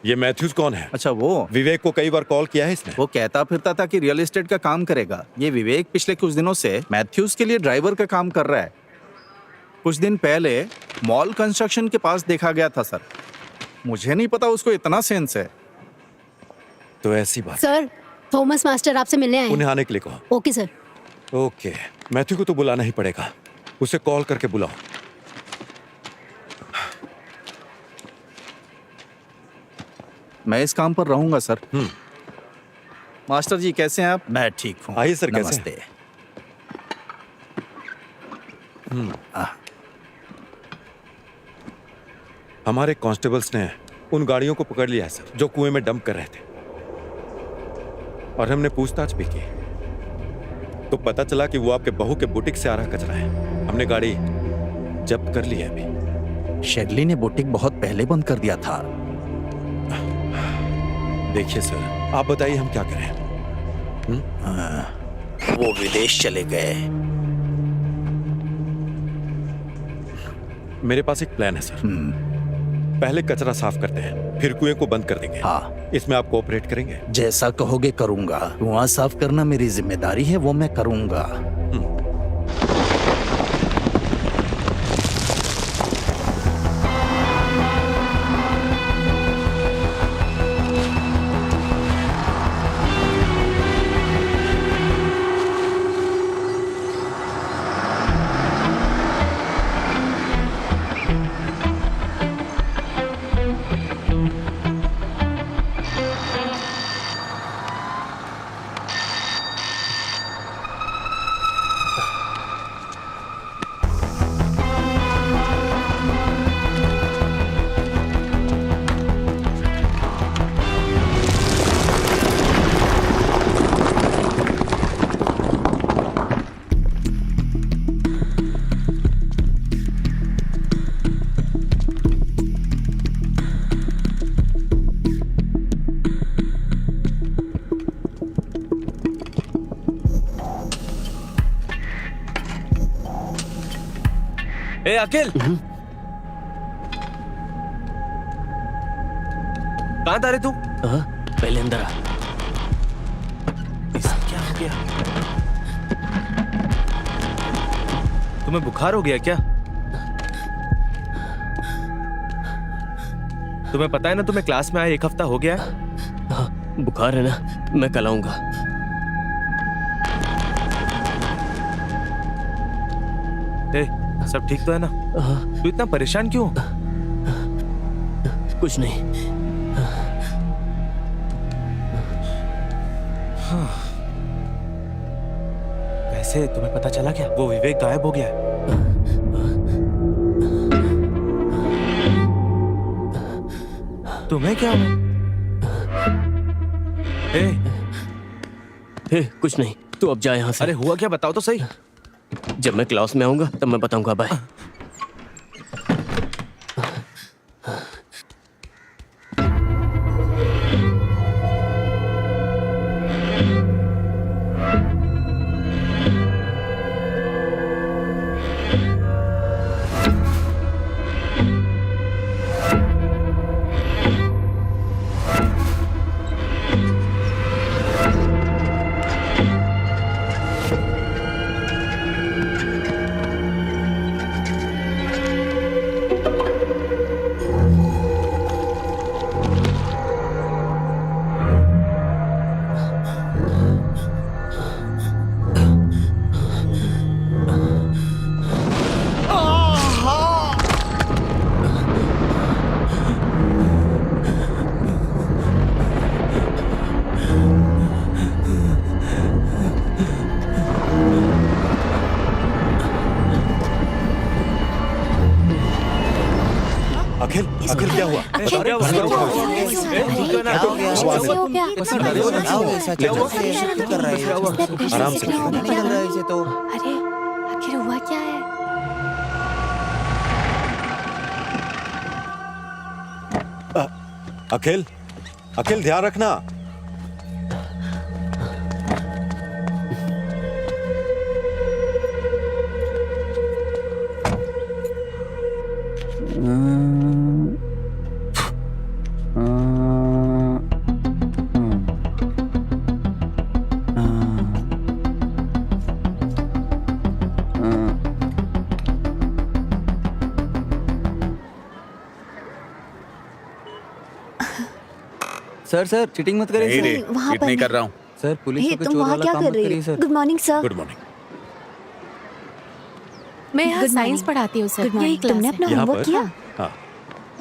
ये मैथ्यूज कौन है? अच्छा वो विवेक को कई बार कॉल किया है इसने। वो कहता फिरता था कि रियल एस्टेट का काम करेगा। ये विवेक पिछले कुछ दिनों से मैथ्यूज के लिए ड्राइवर का काम कर रहा है। कुछ दिन पहले मॉल कंस्ट्रक्शन के पास देखा गया था सर। मुझे नहीं पता उसको इतना सेंस है। तो ऐसी बात। सर, थॉमस मास्टर आपसे मिलने आए उन्हें हैं। आने के लिए कहो। Okay sir. ओके, मैथ्यू को तो बुलाना ही पड़ेगा। उसे कॉल करके बुलाओ। मैं इस काम पर रहूंगा सर। मास्टर जी कैसे हैं आप? मैं ठीक हूँ। आइए सर, कैसे नमस्ते। हमारे कांस्टेबल्स ने उन गाड़ियों को पकड़ लिया है सर, जो कुएं में डंप कर रहे थे। और हमने पूछताछ भी की तो पता चला कि वो आपके बहू के बुटीक से आ रहा कचरा है। हमने गाड़ी जब्त कर ली है अभी। शेरली ने बुटीक बहुत पहले बंद कर दिया था। देखिए सर, आप बताइए हम क्या करें? वो विदेश चले गए। मेरे पास एक प्लान है सर। पहले कचरा साफ करते हैं, फिर कुएं को बंद कर देंगे। हाँ, इसमें आप कोऑपरेट करेंगे? जैसा कहोगे करूंगा। कुआं साफ करना मेरी जिम्मेदारी है, वो मैं करूंगा। ए अखिल, कहाँ था रे तू? पहले अंदर आ। क्या हो गया? तुम्हें बुखार हो गया क्या? तुम्हें पता है ना, तुम्हें क्लास में आए 1 हफ्ता हो गया। हाँ, बुखार है ना, मैं कल आऊंगा। ए, सब ठीक तो है ना? तू इतना परेशान क्यों? कुछ नहीं। वैसे तुम्हें पता चला क्या? वो विवेक गायब हो गया है। तुम्हें क्या हुआ? कुछ नहीं, तू अब जा यहाँ से। अरे हुआ क्या, बताओ तो सही। जब मैं क्लास में आऊंगा तब मैं बताऊंगा। बाय। अखिल क्या हुआ? क्या हुआ? कैसे हो गया? आराम से। अरे आखिर हुआ क्या है? अखिल, अखिल ध्यान रखना। सर चीटिंग मत करिए नहीं सर। रे, वहाँ चीट पर नहीं नहीं। कर रहा हूँ। सर पुलिस हे, को तुम चोर वहाँ वाला क्या काम कर मत रही करिए हो? Sir. Good morning sir. Good morning. मैं यहाँ Good साइंस morning. पढ़ाती हूँ सर। गुड यही मॉर्निंग। क्लास तुमने है। अपना यहाँ होमवर्क पर? किया? हाँ।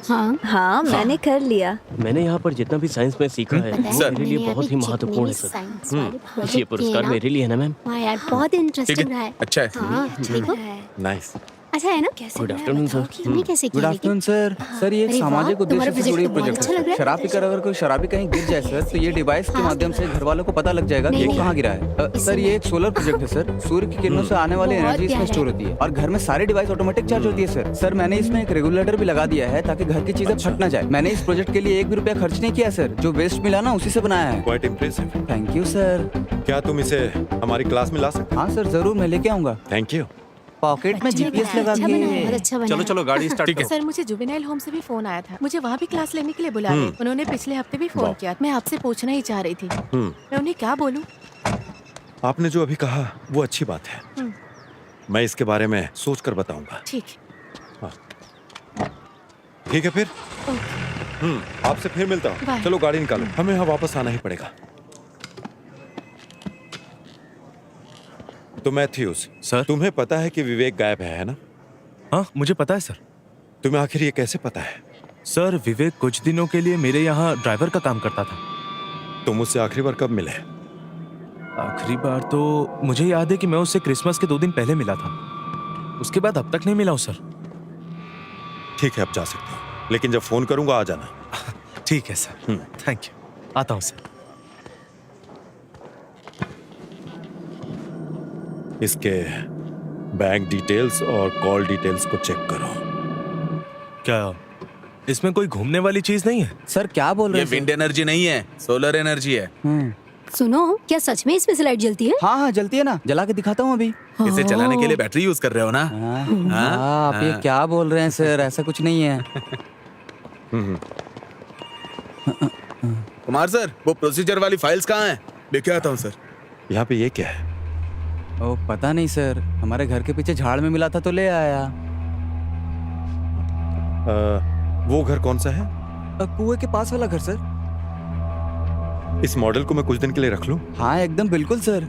हाँ हाँ मैंने कर लिया। मैंने यहाँ पर जितना भी साइंस में सीखा है वो सर। मेरे लिए बहुत ही महत्वपूर्ण है सर। ये पुरस्कार मेरे लिए है ना मैम? हाँ यार बहुत ठीक इंटरेस्टिंग रहा है, है। अच्छा है। हाँ ठीक हो? नाइस। अच्छा है ना? Good afternoon sir. तुमने कैसे गुड किया? Afternoon sir. सर ये एक अरे वाह, सामाजिक तुम्हारा उद्देश्य से जुड़ी प्रोजेक्ट तो बहुत प्रोजेक्ट अच्छा लग रहा है। है। शराब पीकर अगर कोई शराबी कहीं गिर जाए सर तो ये डिवाइस के माध्यम से घर वालों को पता लग जाएगा कि नहीं, ये नहीं। कहाँ गिरा है। सर ये एक सोलर प्रोजेक्ट है सर। सूर्य की किरणों से आने वाली बहुत एनर्जी इसमें प्यारा स्टोर है। होती है और घर में सारी डिवाइस ऑटोमेटिक चार्ज होती है सर। सर मैंने इसमें एक रेगुलेटर भी लगा दिया है ताकि घर की चीजें फट ना जाए। मैंने इस प्रोजेक्ट के लिए 1 भी रुपया खर्च नहीं किया सर। जो वेस्ट मिला ना उसी से बनाया है। Quite impressive. Thank you sir. क्या तुम इसे हमारी क्लास में ला सकते? हाँ सर जरूर मैं लेके आऊंगा। Thank you. पॉकेट में जीपीएस लगा अच्छा बना है, बहुत के। अच्छा बना चलो है। चलो गाड़ी स्टार्ट करो। सर मुझे जुवेनाइल होम से भी फोन आया था। मुझे वहाँ भी क्लास लेने के लिए बुला रहे। उन्होंने पिछले हफ्ते भी फोन वाह। किया। मैं आपसे पूछना ही चाह रही थी। मैं उन्हें क्या बोलूँ? आपने जो अभी कहा वो अच्छी बात है। मैं इसके बारे में सोच कर बताऊंगा। ठीक है। ठीक है फिर। आपसे फिर मिलता हूँ। बाय। चलो गाड़ी निकालो, हमें यहाँ वापस आना ही पड़ेगा। तो मैथ्यूस सर। तुम्हें पता है कि विवेक गायब है ना? हाँ मुझे पता है सर। तुम्हें आखिर ये कैसे पता है? सर विवेक कुछ दिनों के लिए मेरे यहाँ ड्राइवर का काम करता था। तुम मुझसे आखिरी बार कब मिले? आखिरी बार तो मुझे याद है कि मैं उससे क्रिसमस के 2 दिन पहले मिला था। उसके बाद अब तक नहीं मिला हूँ सर। ठीक है अब जा सकते हो, लेकिन जब फोन करूंगा आ जाना। ठीक है सर। Thank you. आता हूँ सर। इसके बैंक डिटेल्स और कॉल डिटेल्स को चेक करो। क्या इसमें कोई घूमने वाली चीज नहीं है? सर क्या बोल रहे ये हैं विंड एनर्जी नहीं है, सोलर एनर्जी है। सुनो क्या सच में इसमें से लाइट जलती है? हाँ हाँ जलती है ना, जला के दिखाता हूँ अभी। इसे चलाने के लिए बैटरी यूज कर रहे हो ना? हाँ, आप ये क्या बोल रहे हैं सर, ऐसा कुछ नहीं है। कुमार सर वो प्रोसीजर वाली फाइल्स कहाँ हैं? लेके आता हूँ सर। यहाँ पे ये क्या है? ओ पता नहीं सर, हमारे घर के पीछे झाड़ में मिला था तो ले आया। वो घर कौन सा है? कुएं के पास वाला घर सर। इस मॉडल को मैं कुछ दिन के लिए रख लूं? हाँ एकदम बिल्कुल सर।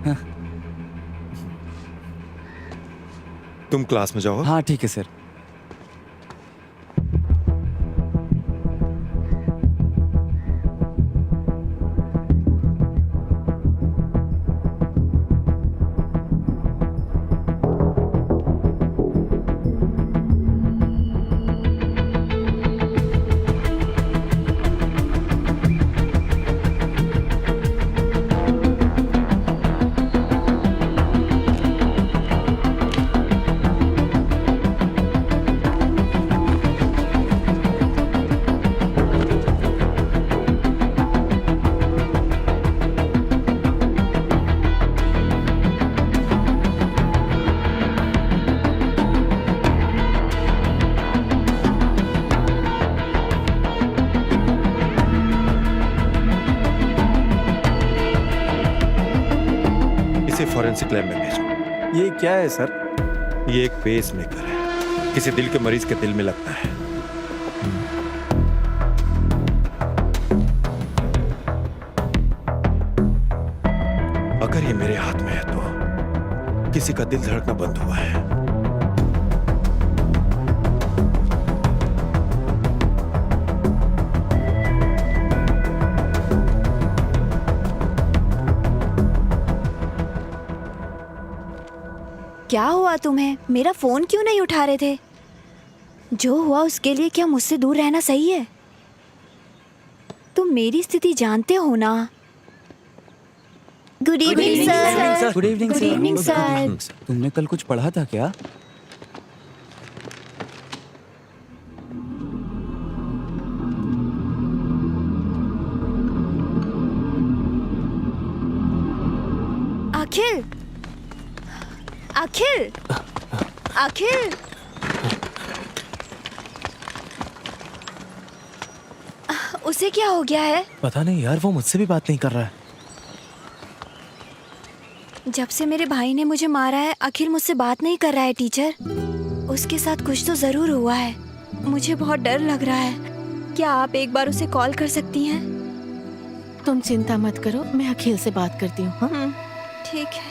तुम क्लास में जाओ। हाँ ठीक है सर। इसे फॉरेंसिक लैब में भेजो। ये क्या है सर? ये एक पेस मेकर है, किसी दिल के मरीज के दिल में लगता है। अगर ये मेरे हाथ में है तो किसी का दिल धड़कना बंद हुआ है। क्या हुआ तुम्हें? मेरा फोन क्यों नहीं उठा रहे थे? जो हुआ उसके लिए क्या मुझसे दूर रहना सही है? तुम मेरी स्थिति जानते हो ना। Good evening sir. Good evening good evening sir. तुमने कल कुछ पढ़ा था क्या? अखिल, अखिल, अखिल, उसे क्या हो गया है? पता नहीं यार, वो मुझसे भी बात नहीं कर रहा है। जब से मेरे भाई ने मुझे मारा है अखिल मुझसे बात नहीं कर रहा है टीचर। उसके साथ कुछ तो जरूर हुआ है। मुझे बहुत डर लग रहा है। क्या आप एक बार उसे कॉल कर सकती हैं? तुम चिंता मत करो, मैं अखिल से बात करती हूँ। हाँ? ठीक है।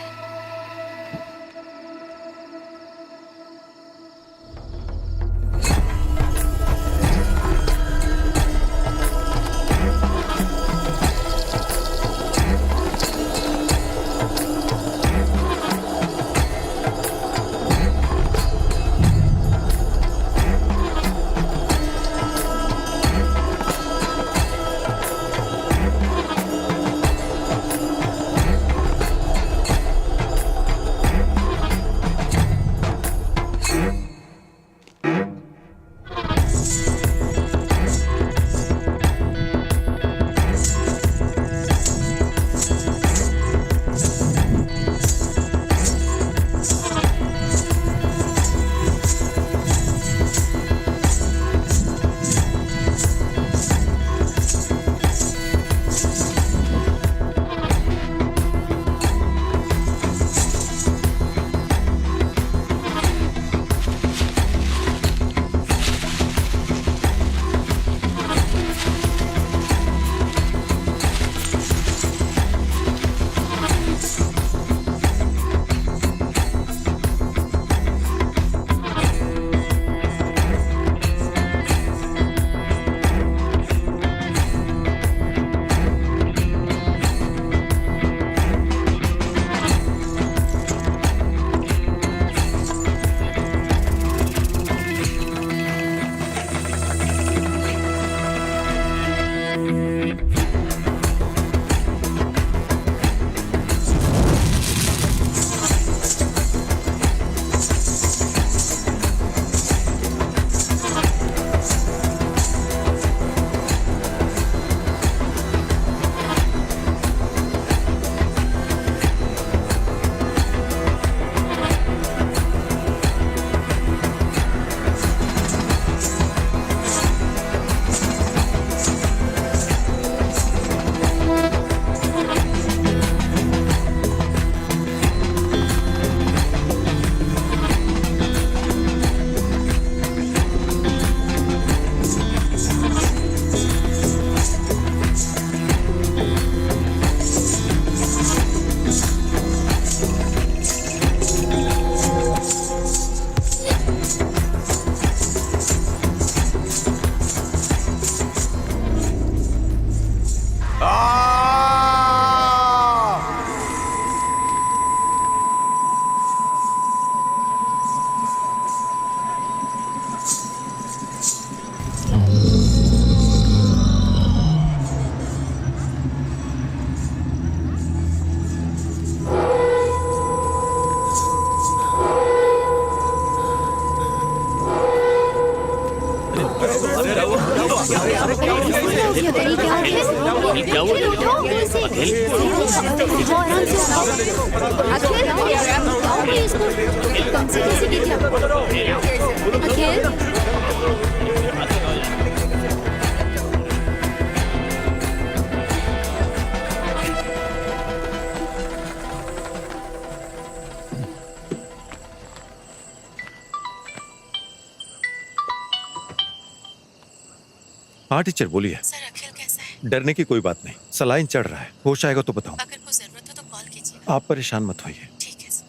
हाँ टीचर बोलिए। सर अखिल कैसा है? डरने की कोई बात नहीं, सलाइन चढ़ रहा है, होश आएगा तो बताऊं। अगर कोई जरूरत हो तो कॉल कीजिए। आप परेशान मत होइए। ठीक है सर।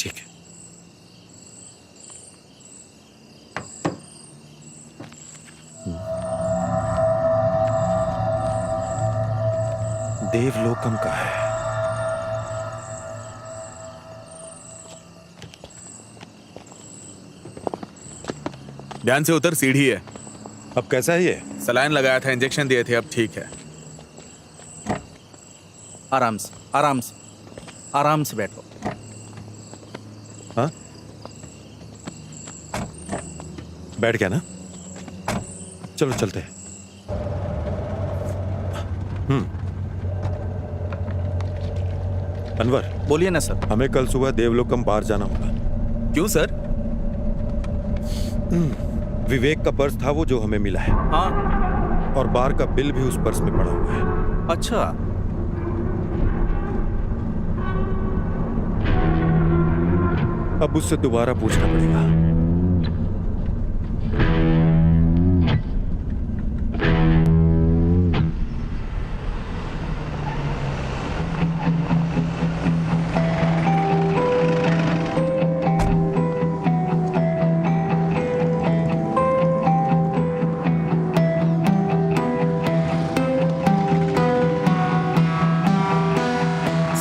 ठीक है। देवलोकम का है। ध्यान से उतर, सीढ़ी है। अब कैसा है ये? सलाइन लगाया था, इंजेक्शन दिए थे, अब ठीक है। आराम से, आराम से, आराम से बैठो। हाँ, बैठ गया ना? चलो चलते हैं। अनवर, बोलिए ना सर। हमें कल सुबह देवलोकम बार जाना होगा। क्यों सर? विवेक का पर्स था वो जो हमें मिला है, हाँ। और बार का बिल भी उस पर्स में पड़ा हुआ है। अच्छा, अब उससे दोबारा पूछना पड़ेगा।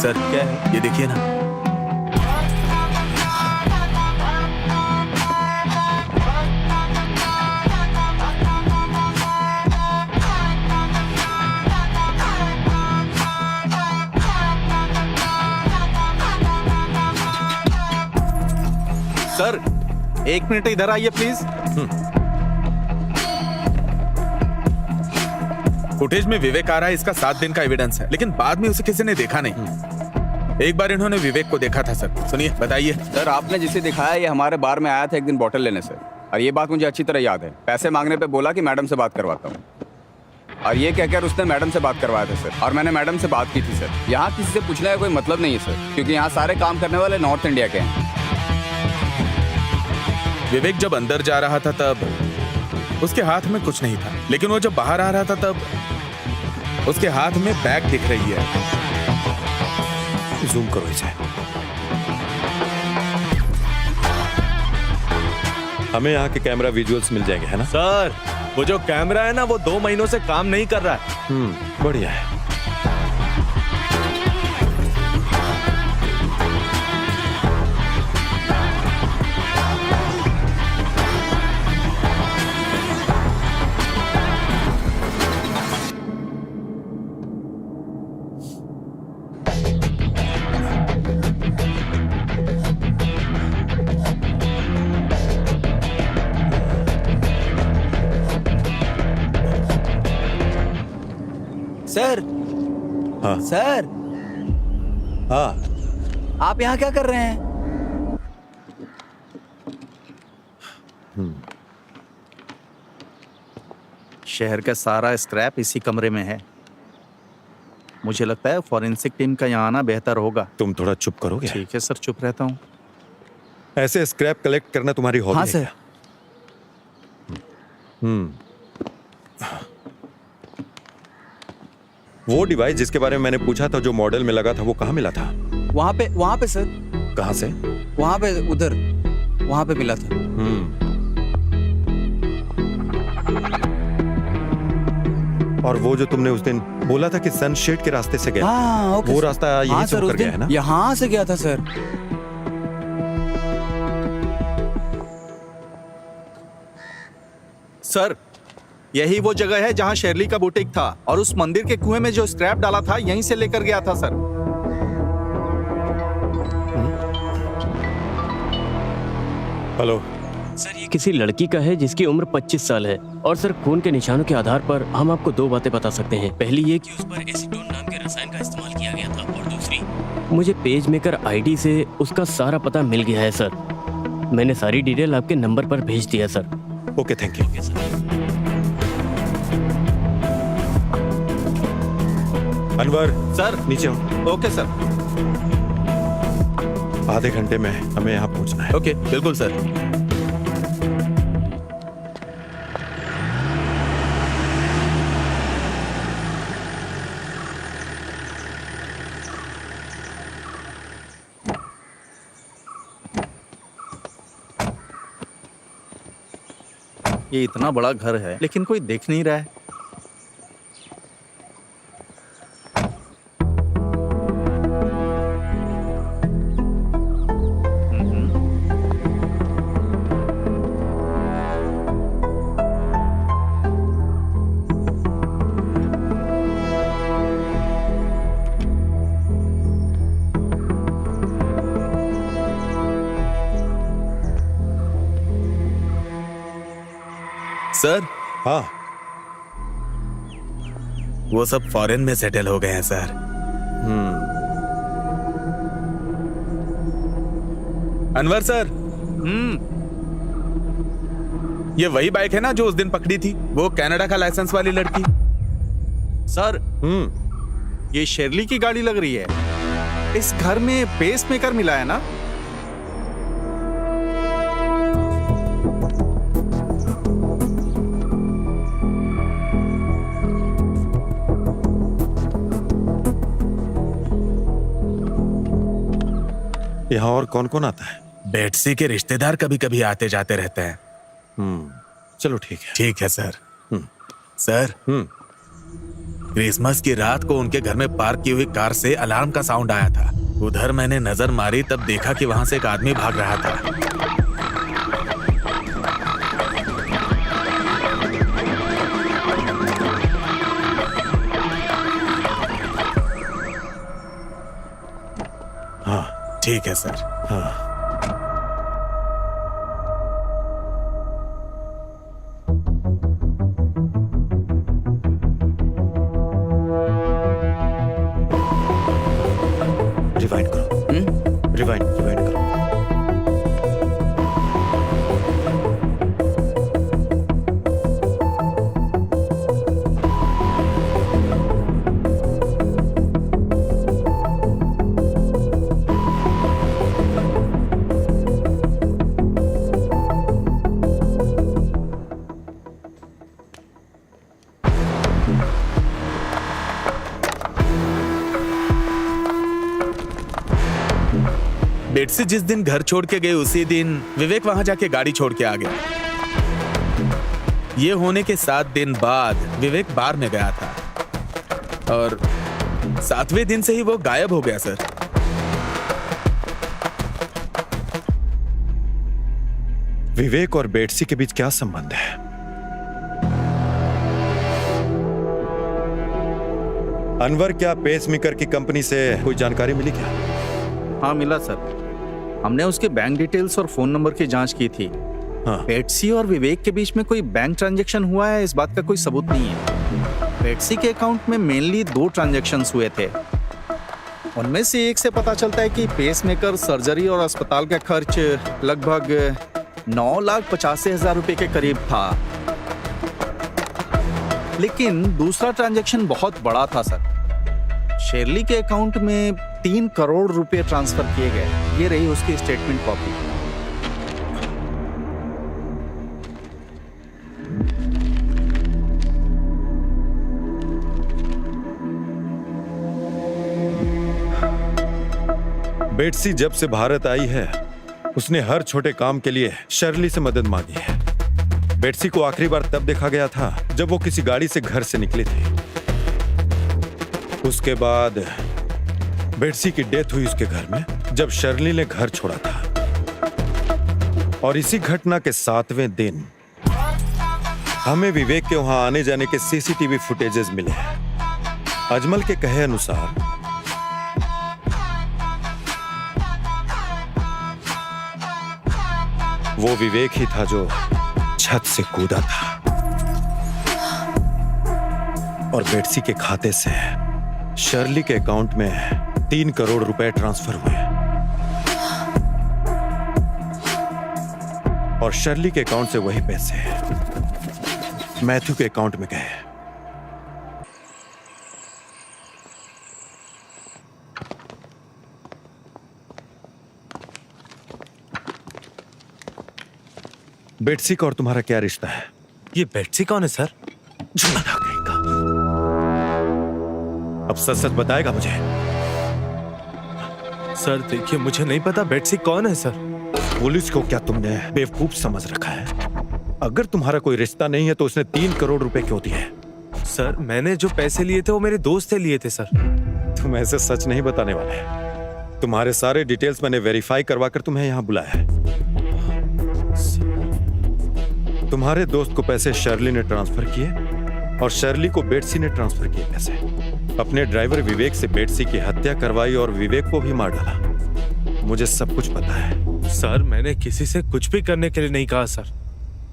सर क्या है ये, देखिए ना। सर एक मिनट इधर आइए प्लीज। फुटेज में विवेक आ रहा है, इसका 7 दिन का एविडेंस है, लेकिन बाद में उसे किसी ने देखा नहीं। एक बार इन्होंने विवेक को देखा था सर। सुनिए, बताइए। सर आपने जिसे दिखाया ये हमारे बार में आया था एक दिन बॉटल लेने से, और ये बात मुझे अच्छी तरह याद है। पैसे मांगने पे बोला कि मैडम से बात करवाता हूँ, और ये कहकर उसने मैडम से बात करवाया था सर, और मैंने मैडम से बात की थी सर। यहाँ किसी से पूछने का कोई मतलब नहीं है सर, क्योंकि यहाँ सारे काम करने वाले नॉर्थ इंडिया के हैं। विवेक जब अंदर जा रहा था तब उसके हाथ में कुछ नहीं था, लेकिन वो जब बाहर आ रहा था तब उसके हाथ में बैग दिख रही है। जूम करो इसे। हमें यहाँ के कैमरा विजुअल्स मिल जाएंगे, है ना? सर वो जो कैमरा है ना, वो 2 महीनों से काम नहीं कर रहा है। बढ़िया है। सर। हाँ सर, हाँ, आप यहाँ क्या कर रहे हैं? शहर का सारा स्क्रैप इसी कमरे में है। मुझे लगता है फॉरेंसिक टीम का यहाँ आना बेहतर होगा। तुम थोड़ा चुप करोगे? ठीक है सर, चुप रहता हूँ। ऐसे स्क्रैप कलेक्ट करना तुम्हारी हॉबी हाँ है सर। क्या? वो डिवाइस जिसके बारे में मैंने पूछा था, जो मॉडल में लगा था, वो कहाँ मिला था? वहाँ पे सर। कहाँ से? वहाँ पे, उधर, वहाँ पे मिला था। और वो जो तुमने उस दिन बोला था कि सनशेड के रास्ते से गया, हाँ, ओके वो सर। रास्ता यहीं हाँ से सर, होकर उस गया है दिन ना? यहाँ से गया था सर। सर यही वो जगह है जहाँ शेरली का बुटीक था, और उस मंदिर के कुएं में जो स्क्रैप डाला था यहीं से लेकर गया था सर। हेलो सर ये किसी लड़की का है जिसकी उम्र 25 साल है, और सर खून के निशानों के आधार पर हम आपको 2 बातें बता सकते हैं। पहली ये कि उस पर एसीटोन नाम के रसायन का इस्तेमाल किया गया था, और दूसरी मुझे पेज मेकर आईडी से उसका सारा पता मिल गया है सर। मैंने सारी डिटेल आपके नंबर पर भेज दिया sir. Okay, thank you. Anwar sir नीचे हो। Okay sir. आधे घंटे में हमें यहाँ पहुँचना है। ओके बिल्कुल सर। ये इतना बड़ा घर है लेकिन कोई देख नहीं रहा है। सर हाँ, वो सब फॉरेन में सेटल हो गए हैं सर। अनवर सर, ये वही बाइक है ना जो उस दिन पकड़ी थी, वो कनाडा का लाइसेंस वाली लड़की? सर, ये शेरली की गाड़ी लग रही है। इस घर में पेस मेकर मिला है ना? यहाँ और कौन कौन आता है? बेटसी के रिश्तेदार कभी कभी आते जाते रहते हैं। चलो ठीक है। ठीक है सर। सर, क्रिसमस की रात को उनके घर में पार्क की हुई कार से अलार्म का साउंड आया था। उधर मैंने नजर मारी, तब देखा कि वहां से एक आदमी भाग रहा था। हाँ ठीक है सर। हाँ, रिवाइंड करो, रिवाइंड करो। बेटसी जिस दिन घर छोड़ के गए उसी दिन विवेक वहां जाके गाड़ी छोड़ के आ गया। ये होने के 7 दिन बाद विवेक बार में गया था और 7वें दिन से ही वो गायब हो गया सर। विवेक और बेटसी के बीच क्या संबंध है? अनवर, क्या पेसमेकर की कंपनी से कोई जानकारी मिली क्या? हाँ मिला सर। हमने उसके बैंक डिटेल्स और फोन नंबर की जांच की थी। हाँ। बेटसी और विवेक के बीच में कोई बैंक ट्रांजैक्शन हुआ है, इस बात का कोई सबूत नहीं है। बेटसी के अकाउंट में मेनली 2 ट्रांजैक्शंस हुए थे। उनमें से एक से पता चलता है कि पेसमेकर, सर्जरी और अस्पताल का खर्च लगभग 9,85,000 रुपए के करीब था। लेकिन दूसरा ट्रांजैक्शन बहुत बड़ा था सर। शेरली के अकाउंट में 3 करोड़ रुपए ट्रांसफर किए गए। ये रही उसकी स्टेटमेंट कॉपी। बेटसी जब से भारत आई है उसने हर छोटे काम के लिए शर्ली से मदद मांगी है। बेटसी को आखिरी बार तब देखा गया था जब वो किसी गाड़ी से घर से निकली थी। उसके बाद बेटसी की डेथ हुई उसके घर में जब शर्ली ने घर छोड़ा था। और इसी घटना के 7वें दिन हमें विवेक के वहां आने जाने के सीसीटीवी फुटेजेस मिले हैं। अजमल के कहे अनुसार वो विवेक ही था जो छत से कूदा था और बेटसी के खाते से शर्ली के अकाउंट में 3 करोड़ रुपए ट्रांसफर हुए और शर्ली के अकाउंट से वही पैसे मैथ्यू के अकाउंट में गए। बेटसी का और तुम्हारा क्या रिश्ता है? ये बेटसी कौन है सर? झूठा कहीं का। अब सच सच बताएगा मुझे? सर देखिए, मुझे नहीं पता बेटसी कौन है सर। पुलिस को क्या तुमने बेवकूफ समझ रखा है? अगर तुम्हारा कोई रिश्ता नहीं है तो उसने 3 करोड़ रुपए क्यों दिए? सर मैंने जो पैसे लिए थे वो मेरे दोस्त से लिए थे सर। तुम ऐसे सच नहीं बताने वाले। तुम्हारे सारे डिटेल्स मैंने वेरीफाई करवा कर तुम्हें यहाँ बुलाया है। तुम्हारे दोस्त को पैसे शर्ली ने ट्रांसफर किए और शर्ली को बेटसी ने ट्रांसफर किए पैसे। अपने ड्राइवर विवेक से बेटसी की हत्या करवाई और विवेक को भी मार डाला। मुझे सब कुछ पता है। सर मैंने किसी से कुछ भी करने के लिए नहीं कहा सर।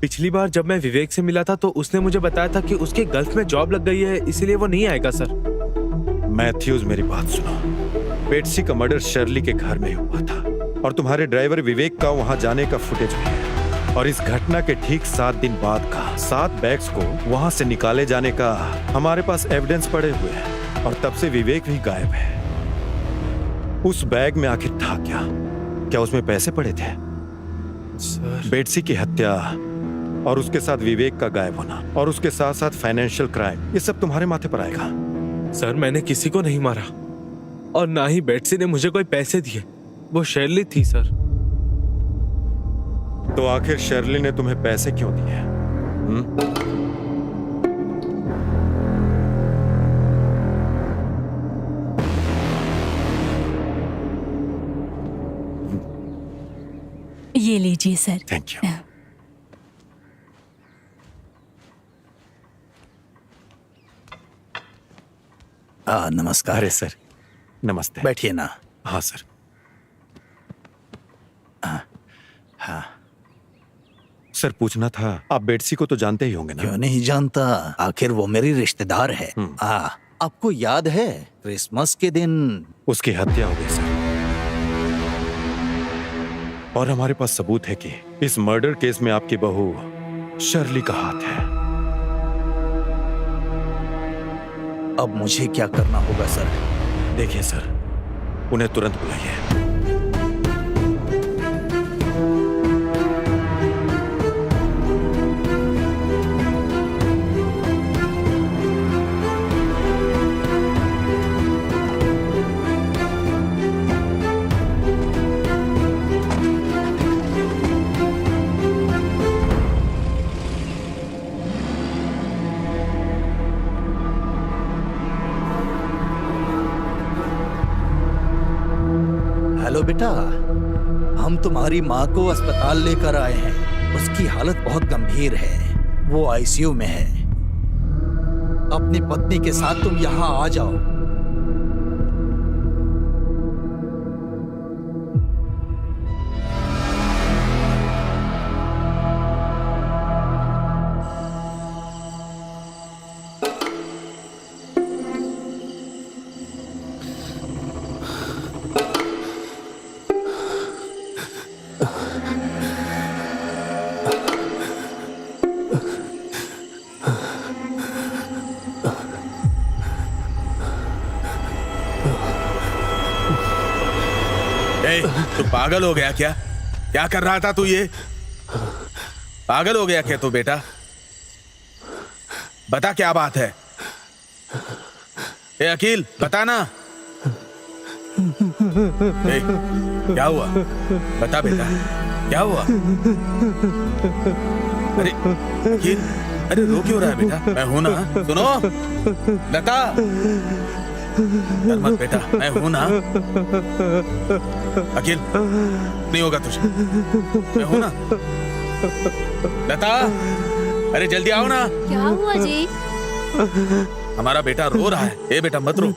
पिछली बार जब मैं विवेक से मिला था तो उसने मुझे बताया था कि उसके गल्फ में जॉब लग गई है, इसीलिए वो नहीं आएगा सर। मैथ्यूज, मेरी बात सुनो। बेट्सी का मर्डर शर्ली के घर में हुआ था और तुम्हारे ड्राइवर विवेक का वहां जाने का फुटेज भी है। और इस घटना के ठीक 7 दिन बाद का 7 बैग्स को वहां से निकाले जाने का हमारे पास एविडेंस पड़े हुए हैं। और तब से विवेक भी गायब है। उस बैग में आखिर था क्या? क्या उसमें पैसे पड़े थे? सर, बेट्सी की हत्या और उसके साथ विवेक का गायब होना और उसके साथ साथ फाइनेंशियल क्राइम, ये सब तुम्हारे माथे पर आएगा। सर मैंने किसी को नहीं मारा और ना ही बेट्सी ने मुझे कोई पैसे दिए। वो शर्ली थी सर। तो आखिर शर्ली ने तुम्हें पैसे क्यों दिए? ये लीजिए सर। Thank you. नमस्कार। अरे सर, नमस्ते। बैठिए ना। हाँ सर। हाँ, सर पूछना था, आप बेट्सी को तो जानते ही होंगे ना? क्यों नहीं जानता, आखिर वो मेरी रिश्तेदार है। आपको याद है क्रिसमस के दिन उसकी हत्या हो गई सर। और हमारे पास सबूत है कि इस मर्डर केस में आपकी बहू शर्ली का हाथ है। अब मुझे क्या करना होगा सर? देखिए सर, उन्हें तुरंत बुलाइए। हेलो बेटा, हम तुम्हारी माँ को अस्पताल लेकर आए हैं। उसकी हालत बहुत गंभीर है, वो आईसीयू में है। अपनी पत्नी के साथ तुम यहाँ आ जाओ। तू पागल हो गया क्या? क्या कर रहा था तू? ये पागल हो गया क्या तू बेटा? बता क्या बात है? ए अकील, बता ना। ए, क्या हुआ? बता बेटा, क्या हुआ? अरे अकील, अरे रो क्यों रहा है बेटा? मैं हूं ना, सुनो। बता। डर मत बेटा, मैं हूं ना। अकील, नहीं होगा तुझे, मैं हूं ना। लता, अरे जल्दी आओ ना। क्या हुआ जी? हमारा बेटा रो रहा है। ए बेटा मत रो,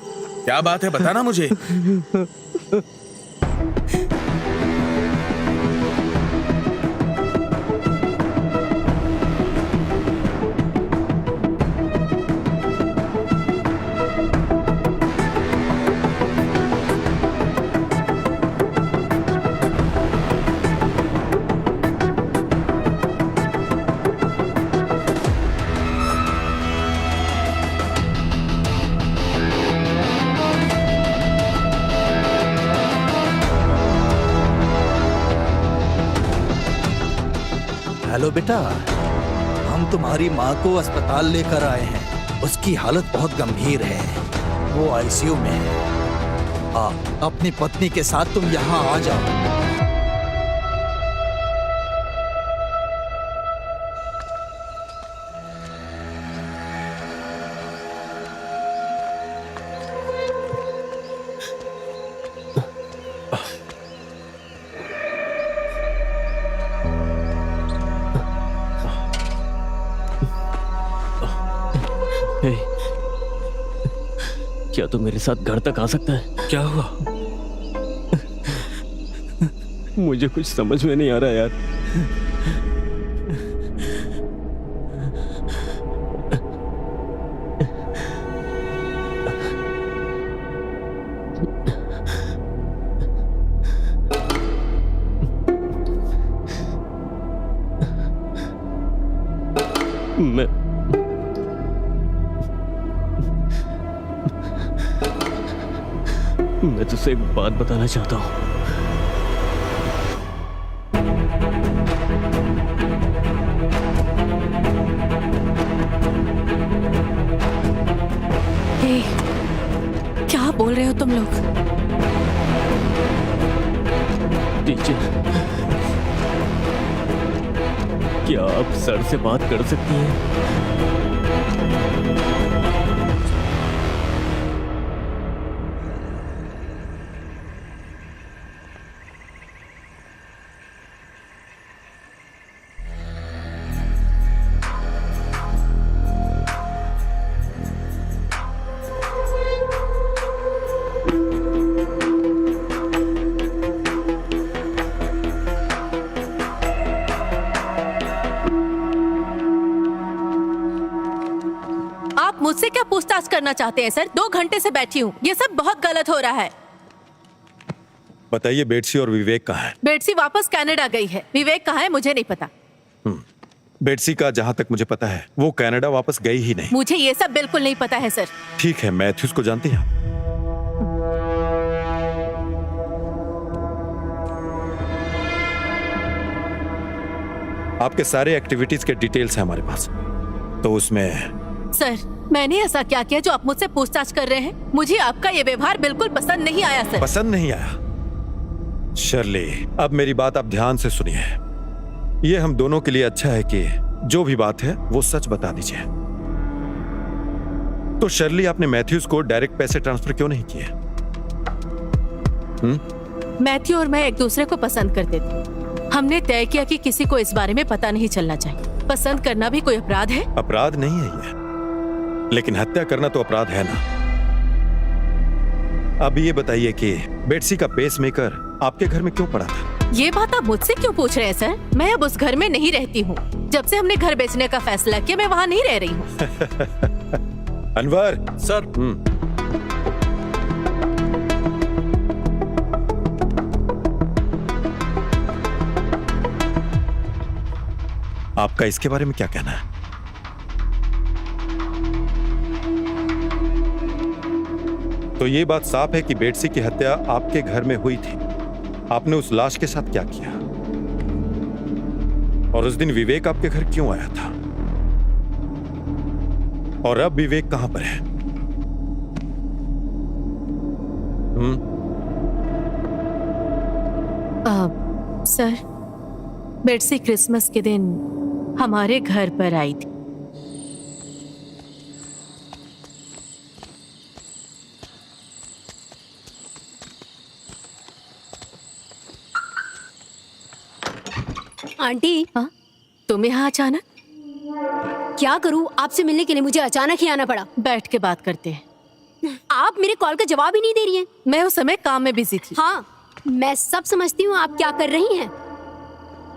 क्या बात है बता ना मुझे। हेलो बेटा, हम तुम्हारी माँ को अस्पताल लेकर आए हैं। उसकी हालत बहुत गंभीर है, वो आईसीयू में है। अपनी पत्नी के साथ तुम यहाँ आ जाओ। हे, क्या तू मेरे साथ घर तक आ सकता है? क्या हुआ? मुझे कुछ समझ में नहीं आ रहा यार। मैं तुझसे एक बात बताना चाहता हूँ। क्या बोल रहे हो तुम लोग? टीचर, क्या आप सर से बात कर सकती हैं? मुझसे क्या पूछताछ करना चाहते हैं सर? 2 घंटे से बैठी हूँ, ये सब बहुत गलत हो रहा है। बताइए, बेटसी और विवेक कहाँ है? बेटसी वापस कनाडा गई है, विवेक कहाँ है मुझे नहीं पता। बेटसी का जहाँ तक मुझे पता है वो कनाडा वापस गई ही नहीं। मुझे ये सब बिल्कुल नहीं पता है सर। ठीक है, मैथ्यूज को जानती हैं? आपके सारे एक्टिविटीज के डिटेल्स हैं हमारे पास, तो उसमें सर मैंने ऐसा क्या किया जो आप मुझसे पूछताछ कर रहे हैं? मुझे आपका ये व्यवहार बिल्कुल पसंद नहीं आया सर। पसंद नहीं आया? शर्ली, अब मेरी बात आप ध्यान से सुनिए। ये हम दोनों के लिए अच्छा है कि जो भी बात है वो सच बता दीजिए। तो शर्ली, आपने मैथ्यूज को डायरेक्ट पैसे ट्रांसफर क्यों नहीं किए? मैथ्यू और मैं एक दूसरे को पसंद करते थे। हमने तय किया कि किसी को इस बारे में पता नहीं चलना चाहिए। पसंद करना भी कोई अपराध है? अपराध नहीं है ये, लेकिन हत्या करना तो अपराध है ना। अब ये बताइए कि बेटसी का पेसमेकर आपके घर में क्यों पड़ा था? ये बात आप मुझसे क्यों पूछ रहे हैं सर? मैं अब उस घर में नहीं रहती हूँ। जब से हमने घर बेचने का फैसला किया मैं वहाँ नहीं रह रही हूँ। अनवर सर। आपका इसके बारे में क्या कहना है? तो ये बात साफ है कि बेटसी की हत्या आपके घर में हुई थी। आपने उस लाश के साथ क्या किया? और उस दिन विवेक आपके घर क्यों आया था? और अब विवेक कहां पर है? सर, बेटसी क्रिसमस के दिन हमारे घर पर आई थी। आंटी, तुम यहाँ अचानक? क्या करूँ, आपसे मिलने के लिए मुझे अचानक ही आना पड़ा। बैठ के बात करते हैं। आप मेरे कॉल का जवाब ही नहीं दे रही हैं। मैं उस समय काम में बिजी थी। हाँ, मैं सब समझती हूँ आप क्या कर रही हैं।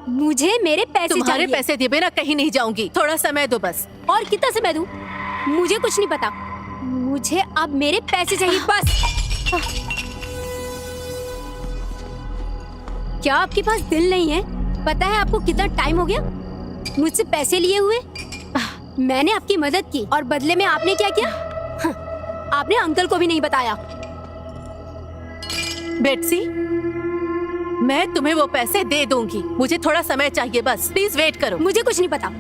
मुझे मेरे पैसे तुम्हारे चाहिए। पैसे दिए बिना कहीं नहीं जाऊंगी। थोड़ा समय दो बस। और कितना समय दूं? मुझे कुछ नहीं पता। मुझे अब मेरे पैसे चाहिए बस। क्या आपके पास दिल नहीं है? पता है आपको कितना टाइम हो गया मुझसे पैसे लिए हुए? मैंने आपकी मदद की और बदले में आपने क्या किया? आपने अंकल को भी नहीं बताया। बेटसी, मैं तुम्हें वो पैसे दे दूंगी। मुझे थोड़ा समय चाहिए बस। प्लीज वेट करो। मुझे कुछ नहीं पता।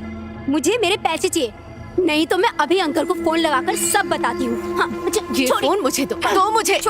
मुझे मेरे पैसे चाहिए, नहीं तो मैं अभी अंकल को फोन लगाकर सब बताती हूँ। हाँ, ये फोन मुझे दो मुझे।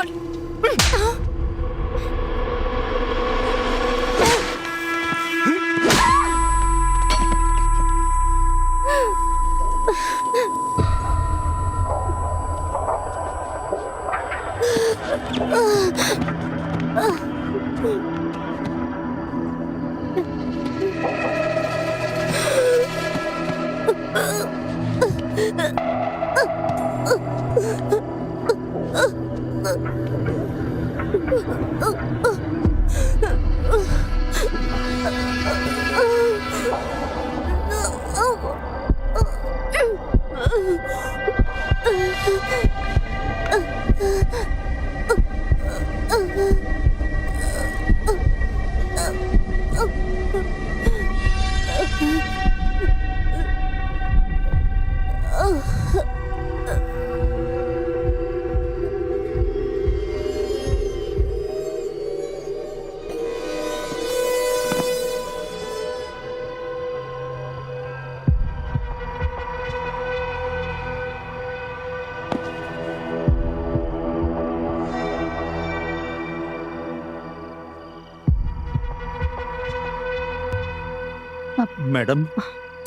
मैडम,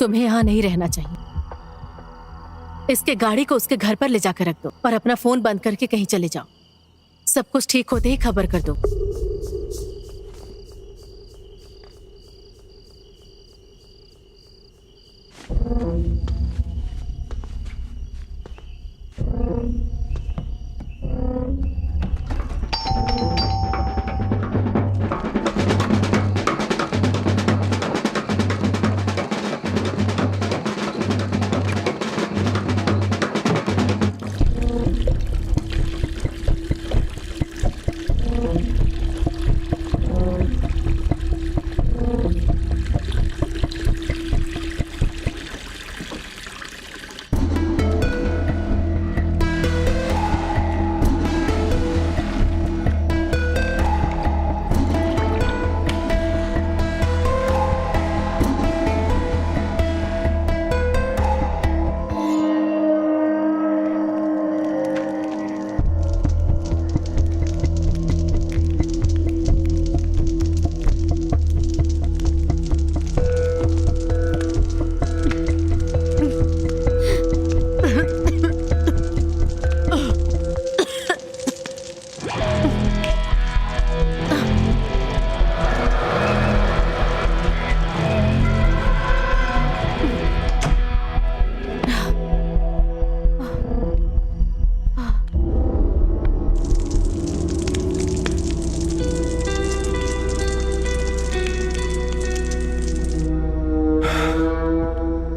तुम्हें यहाँ नहीं रहना चाहिए। इसके गाड़ी को उसके घर पर ले जाकर रख दो और अपना फोन बंद करके कहीं चले जाओ। सब कुछ ठीक होते ही खबर कर दो।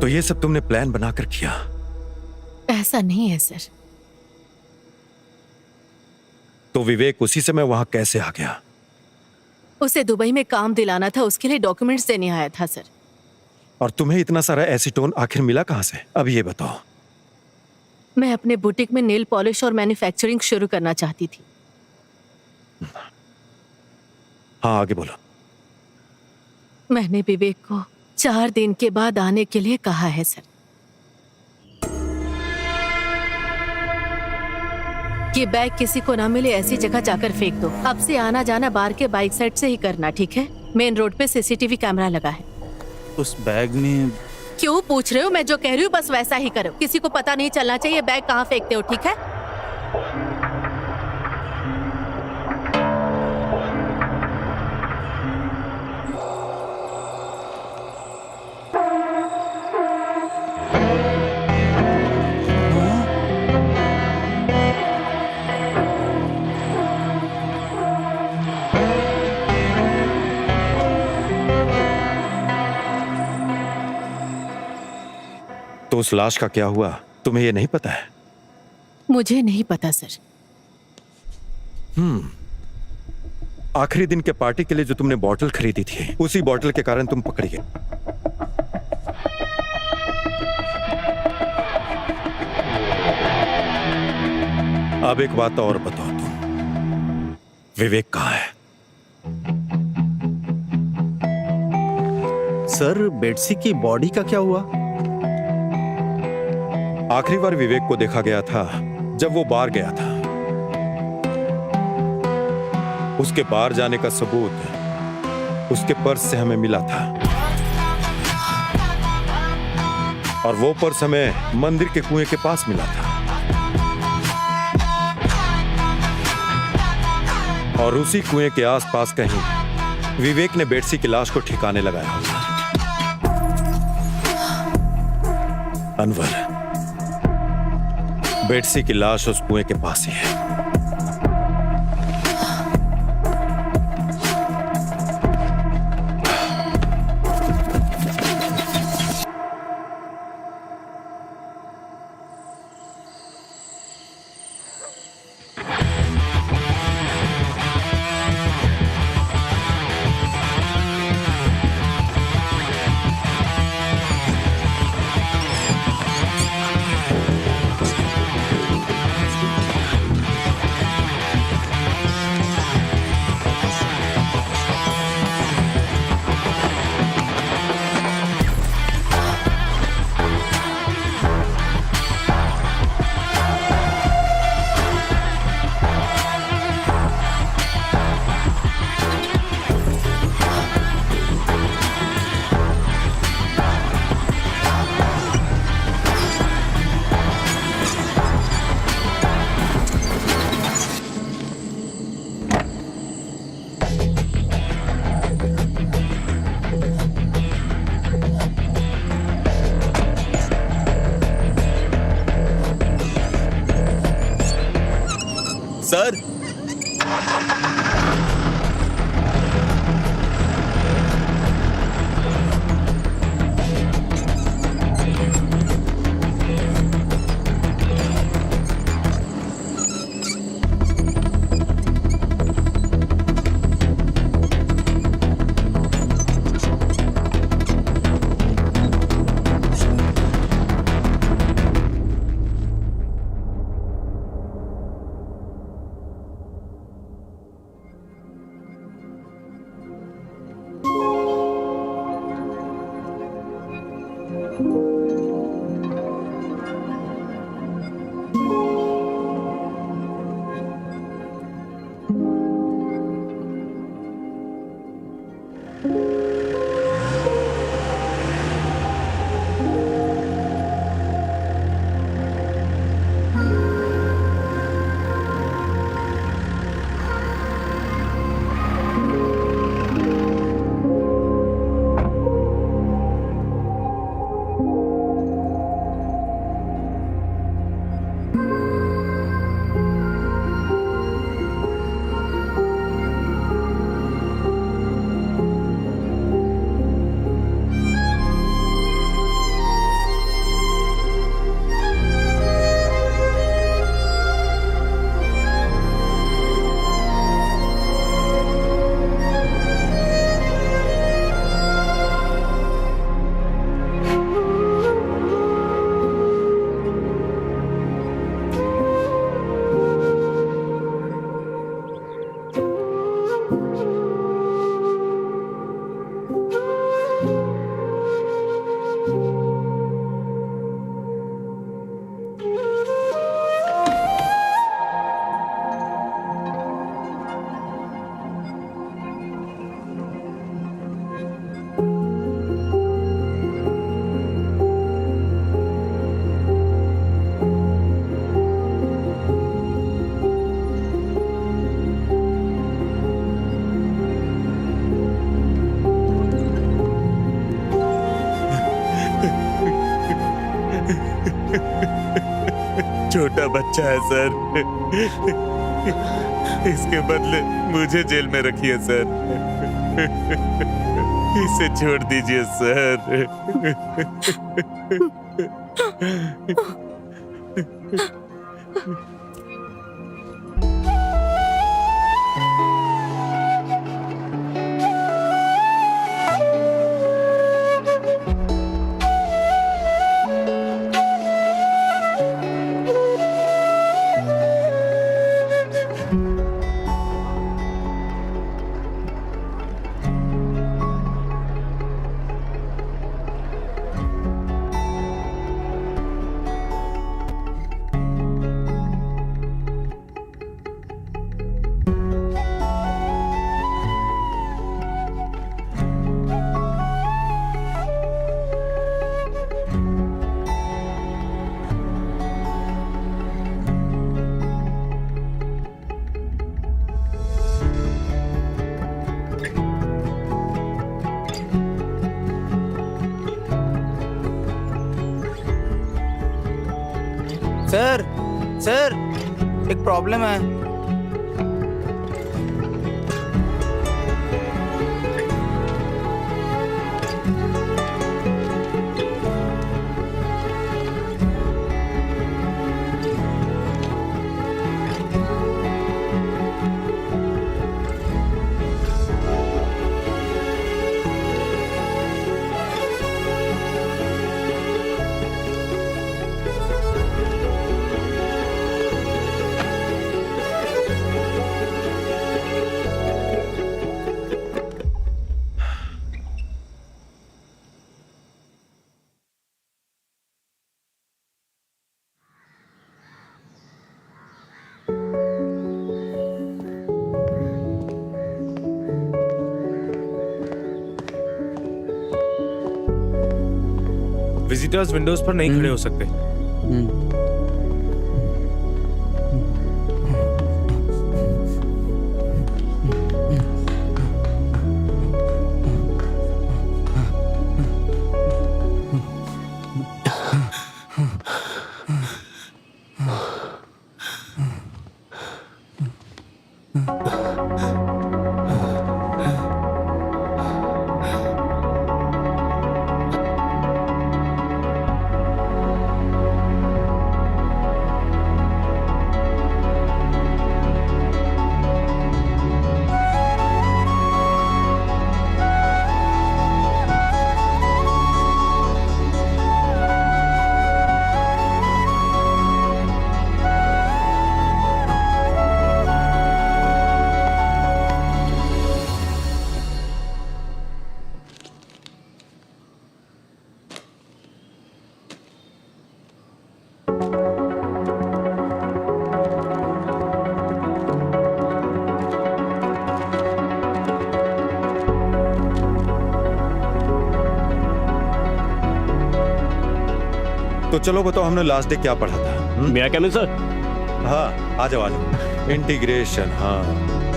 तो ये सब तुमने प्लान बनाकर किया? ऐसा नहीं है सर। तो विवेक उसी समय वहां कैसे आ गया? उसे दुबई में काम दिलाना था, उसके लिए डॉक्यूमेंट्स देने आया था सर। और तुम्हें इतना सारा एसीटोन आखिर मिला कहां से? अब ये बताओ। मैं अपने बुटीक में नेल पॉलिश और मैन्युफैक्चरिंग शुरू करना चाहती थी। हाँ, आगे बोलो। मैंने विवेक को 4 दिन के बाद आने के लिए कहा है सर। ये बैग किसी को ना मिले ऐसी जगह जाकर फेंक दो। अब से आना जाना बार के बाइक साइड से ही करना, ठीक है? मेन रोड पे सीसीटीवी कैमरा लगा है। उस बैग में क्यों पूछ रहे हो? मैं जो कह रही हूँ बस वैसा ही करो। किसी को पता नहीं चलना चाहिए बैग कहाँ फेंकते हो, ठीक है? तो उस लाश का क्या हुआ, तुम्हें ये नहीं पता है? मुझे नहीं पता सर। आखिरी दिन के पार्टी के लिए जो तुमने बॉटल खरीदी थी, उसी बॉटल के कारण तुम पकड़ी गई। अब एक बात और बताओ, तुम विवेक कहाँ है? सर, बेट्सी की बॉडी का क्या हुआ? आखिरी बार विवेक को देखा गया था जब वो बार गया था। उसके बार जाने का सबूत उसके पर्स से हमें मिला था, और वो पर्स हमें मंदिर के कुएं के पास मिला था। और उसी कुएं के आसपास कहीं विवेक ने बेट्सी की लाश को ठिकाने लगाया होगा। अनवर, बेट्सी की लाश उस कुएं के पास ही है। सर छोटा बच्चा है सर। इसके बदले मुझे जेल में रखिए सर। इसे छोड़ दीजिए सर। सर सर एक प्रॉब्लम है। विजिटर्स विंडोज पर नहीं खड़े हो सकते। तो चलो बताओ हमने लास्ट डे क्या पढ़ा था? मे आई कम इन सर? हाँ, आ जाओ। इंटीग्रेशन, हाँ।